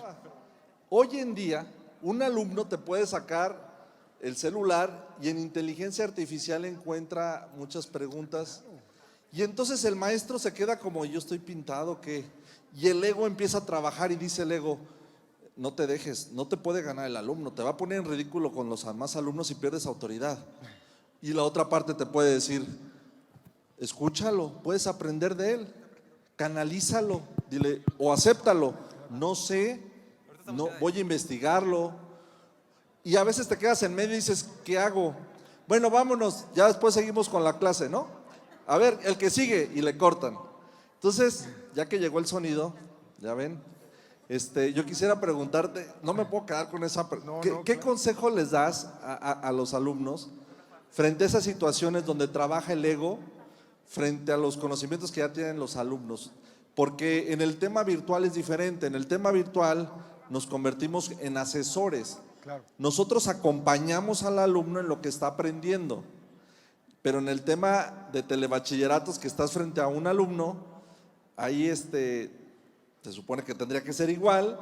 Hoy en día, un alumno te puede sacar el celular y en inteligencia artificial encuentra muchas preguntas. Y entonces el maestro se queda como, yo estoy pintado, ¿qué? Y el ego empieza a trabajar y dice el ego, no te dejes, no te puede ganar el alumno, te va a poner en ridículo con los demás alumnos y pierdes autoridad. Y la otra parte te puede decir, escúchalo, puedes aprender de él, canalízalo, dile, o acéptalo, no sé, no, voy a investigarlo. Y a veces te quedas en medio y dices, ¿qué hago? Bueno, vámonos, ya después seguimos con la clase, ¿no? A ver, el que sigue, y le cortan. Entonces, ya que llegó el sonido, ya ven, yo quisiera preguntarte, no me puedo quedar con esa pregunta. ¿Qué consejo les das a los alumnos frente a esas situaciones donde trabaja el ego, frente a los conocimientos que ya tienen los alumnos? Porque en el tema virtual es diferente. En el tema virtual nos convertimos en asesores. Claro. Nosotros acompañamos al alumno en lo que está aprendiendo. Pero en el tema de telebachilleratos, que estás frente a un alumno, ahí se supone que tendría que ser igual,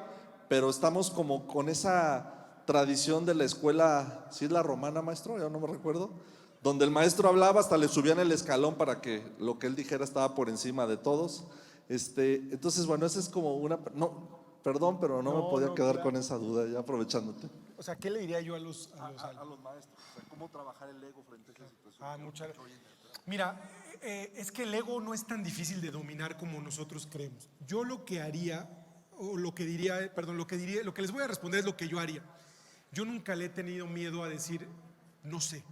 pero estamos como con esa tradición de la escuela, ¿sí es la romana, maestro? Ya no me recuerdo. Donde el maestro hablaba, hasta le subían el escalón para que lo que él dijera estaba por encima de todos. Entonces, bueno, esa es como una... No, perdón, pero no me podía quedar con esa duda, ya aprovechándote. O sea, ¿qué le diría yo a los maestros? O sea, ¿cómo trabajar el ego frente a esa situación? Mira, es que el ego no es tan difícil de dominar como nosotros creemos. Yo lo que haría, o lo que diría, perdón, lo que les voy a responder es lo que yo haría. Yo nunca le he tenido miedo a decir, no sé.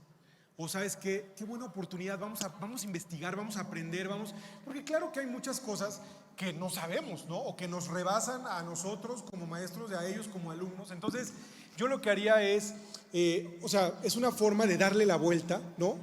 O sabes qué buena oportunidad, vamos a investigar, vamos a aprender, porque claro que hay muchas cosas que no sabemos, ¿no? O que nos rebasan a nosotros como maestros y a ellos como alumnos. Entonces, yo lo que haría es, es una forma de darle la vuelta, ¿no?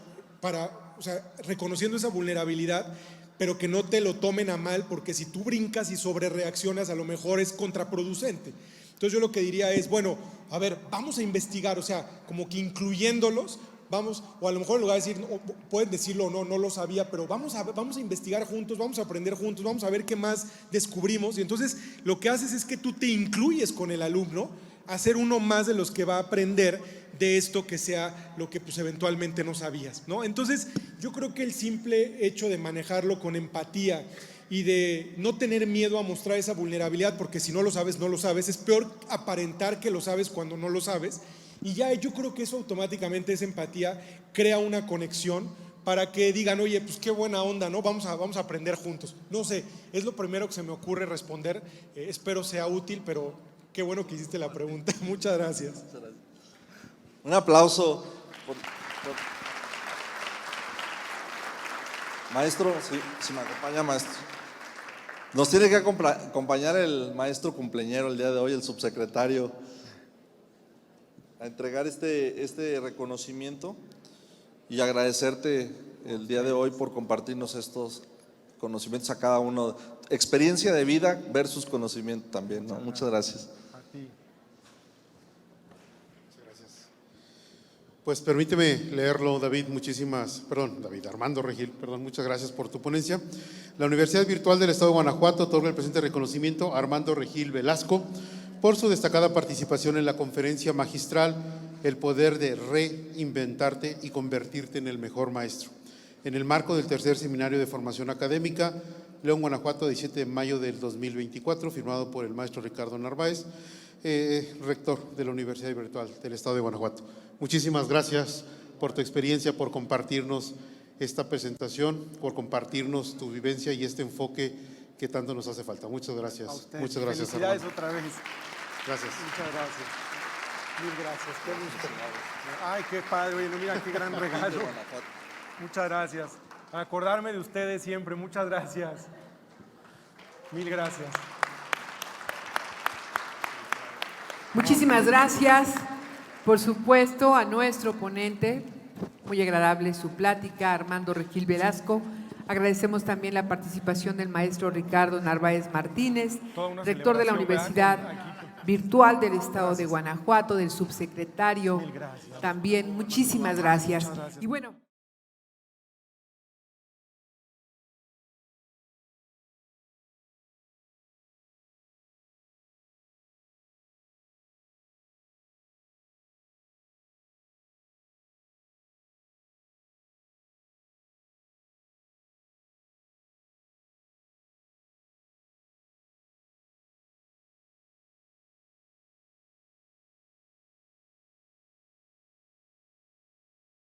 Reconociendo esa vulnerabilidad, pero que no te lo tomen a mal, porque si tú brincas y sobrereaccionas, a lo mejor es contraproducente. Entonces yo lo que diría es, bueno, a ver, vamos a investigar, como que incluyéndolos, vamos, o a lo mejor en lugar de decir, no, pueden decirlo o no, no lo sabía, pero vamos a investigar juntos, vamos a aprender juntos, vamos a ver qué más descubrimos. Y entonces lo que haces es que tú te incluyes con el alumno a ser uno más de los que va a aprender de esto que sea lo que pues eventualmente no sabías, ¿no? Entonces yo creo que el simple hecho de manejarlo con empatía y de no tener miedo a mostrar esa vulnerabilidad, porque si no lo sabes, no lo sabes, es peor aparentar que lo sabes cuando no lo sabes, y ya yo creo que eso automáticamente, esa empatía, crea una conexión para que digan, oye, pues qué buena onda, ¿no? Vamos a aprender juntos. No sé, es lo primero que se me ocurre responder, espero sea útil, pero qué bueno que hiciste la pregunta. Muchas gracias. Un aplauso. Maestro, sí, si me acompaña, maestro. Nos tiene que acompañar el maestro cumpleañero el día de hoy, el subsecretario, a entregar este reconocimiento y agradecerte el día de hoy por compartirnos estos conocimientos a cada uno. Experiencia de vida versus conocimiento también, ¿no? Muchas gracias. A ti. Pues permíteme leerlo, David, Armando Regil, muchas gracias por tu ponencia. La Universidad Virtual del Estado de Guanajuato otorga el presente reconocimiento a Armando Regil Velasco por su destacada participación en la conferencia magistral El poder de reinventarte y convertirte en el mejor maestro, en el marco del tercer seminario de formación académica, León, Guanajuato, 17 de mayo del 2024, firmado por el maestro Ricardo Narváez, rector de la Universidad Virtual del Estado de Guanajuato. Muchísimas gracias por tu experiencia, por compartirnos esta presentación, por compartirnos tu vivencia y este enfoque que tanto nos hace falta. Muchas gracias. A usted. Muchas gracias, Felicidades Armando. otra vez. Gracias. Muchas gracias. Mil gracias. Qué gusto. Ay, qué padre. Oye, mira qué gran regalo. Muchas gracias. A acordarme de ustedes siempre. Muchas gracias. Mil gracias. Muchísimas gracias, por supuesto, a nuestro ponente. Muy agradable su plática, Armando Regil Velasco. Agradecemos también la participación del maestro Ricardo Narváez Martínez, Toda una rector de la celebración, Universidad ¿verdad? Virtual del Estado de Guanajuato, del subsecretario. Mil gracias. También muchísimas gracias. Muchas gracias. Y bueno.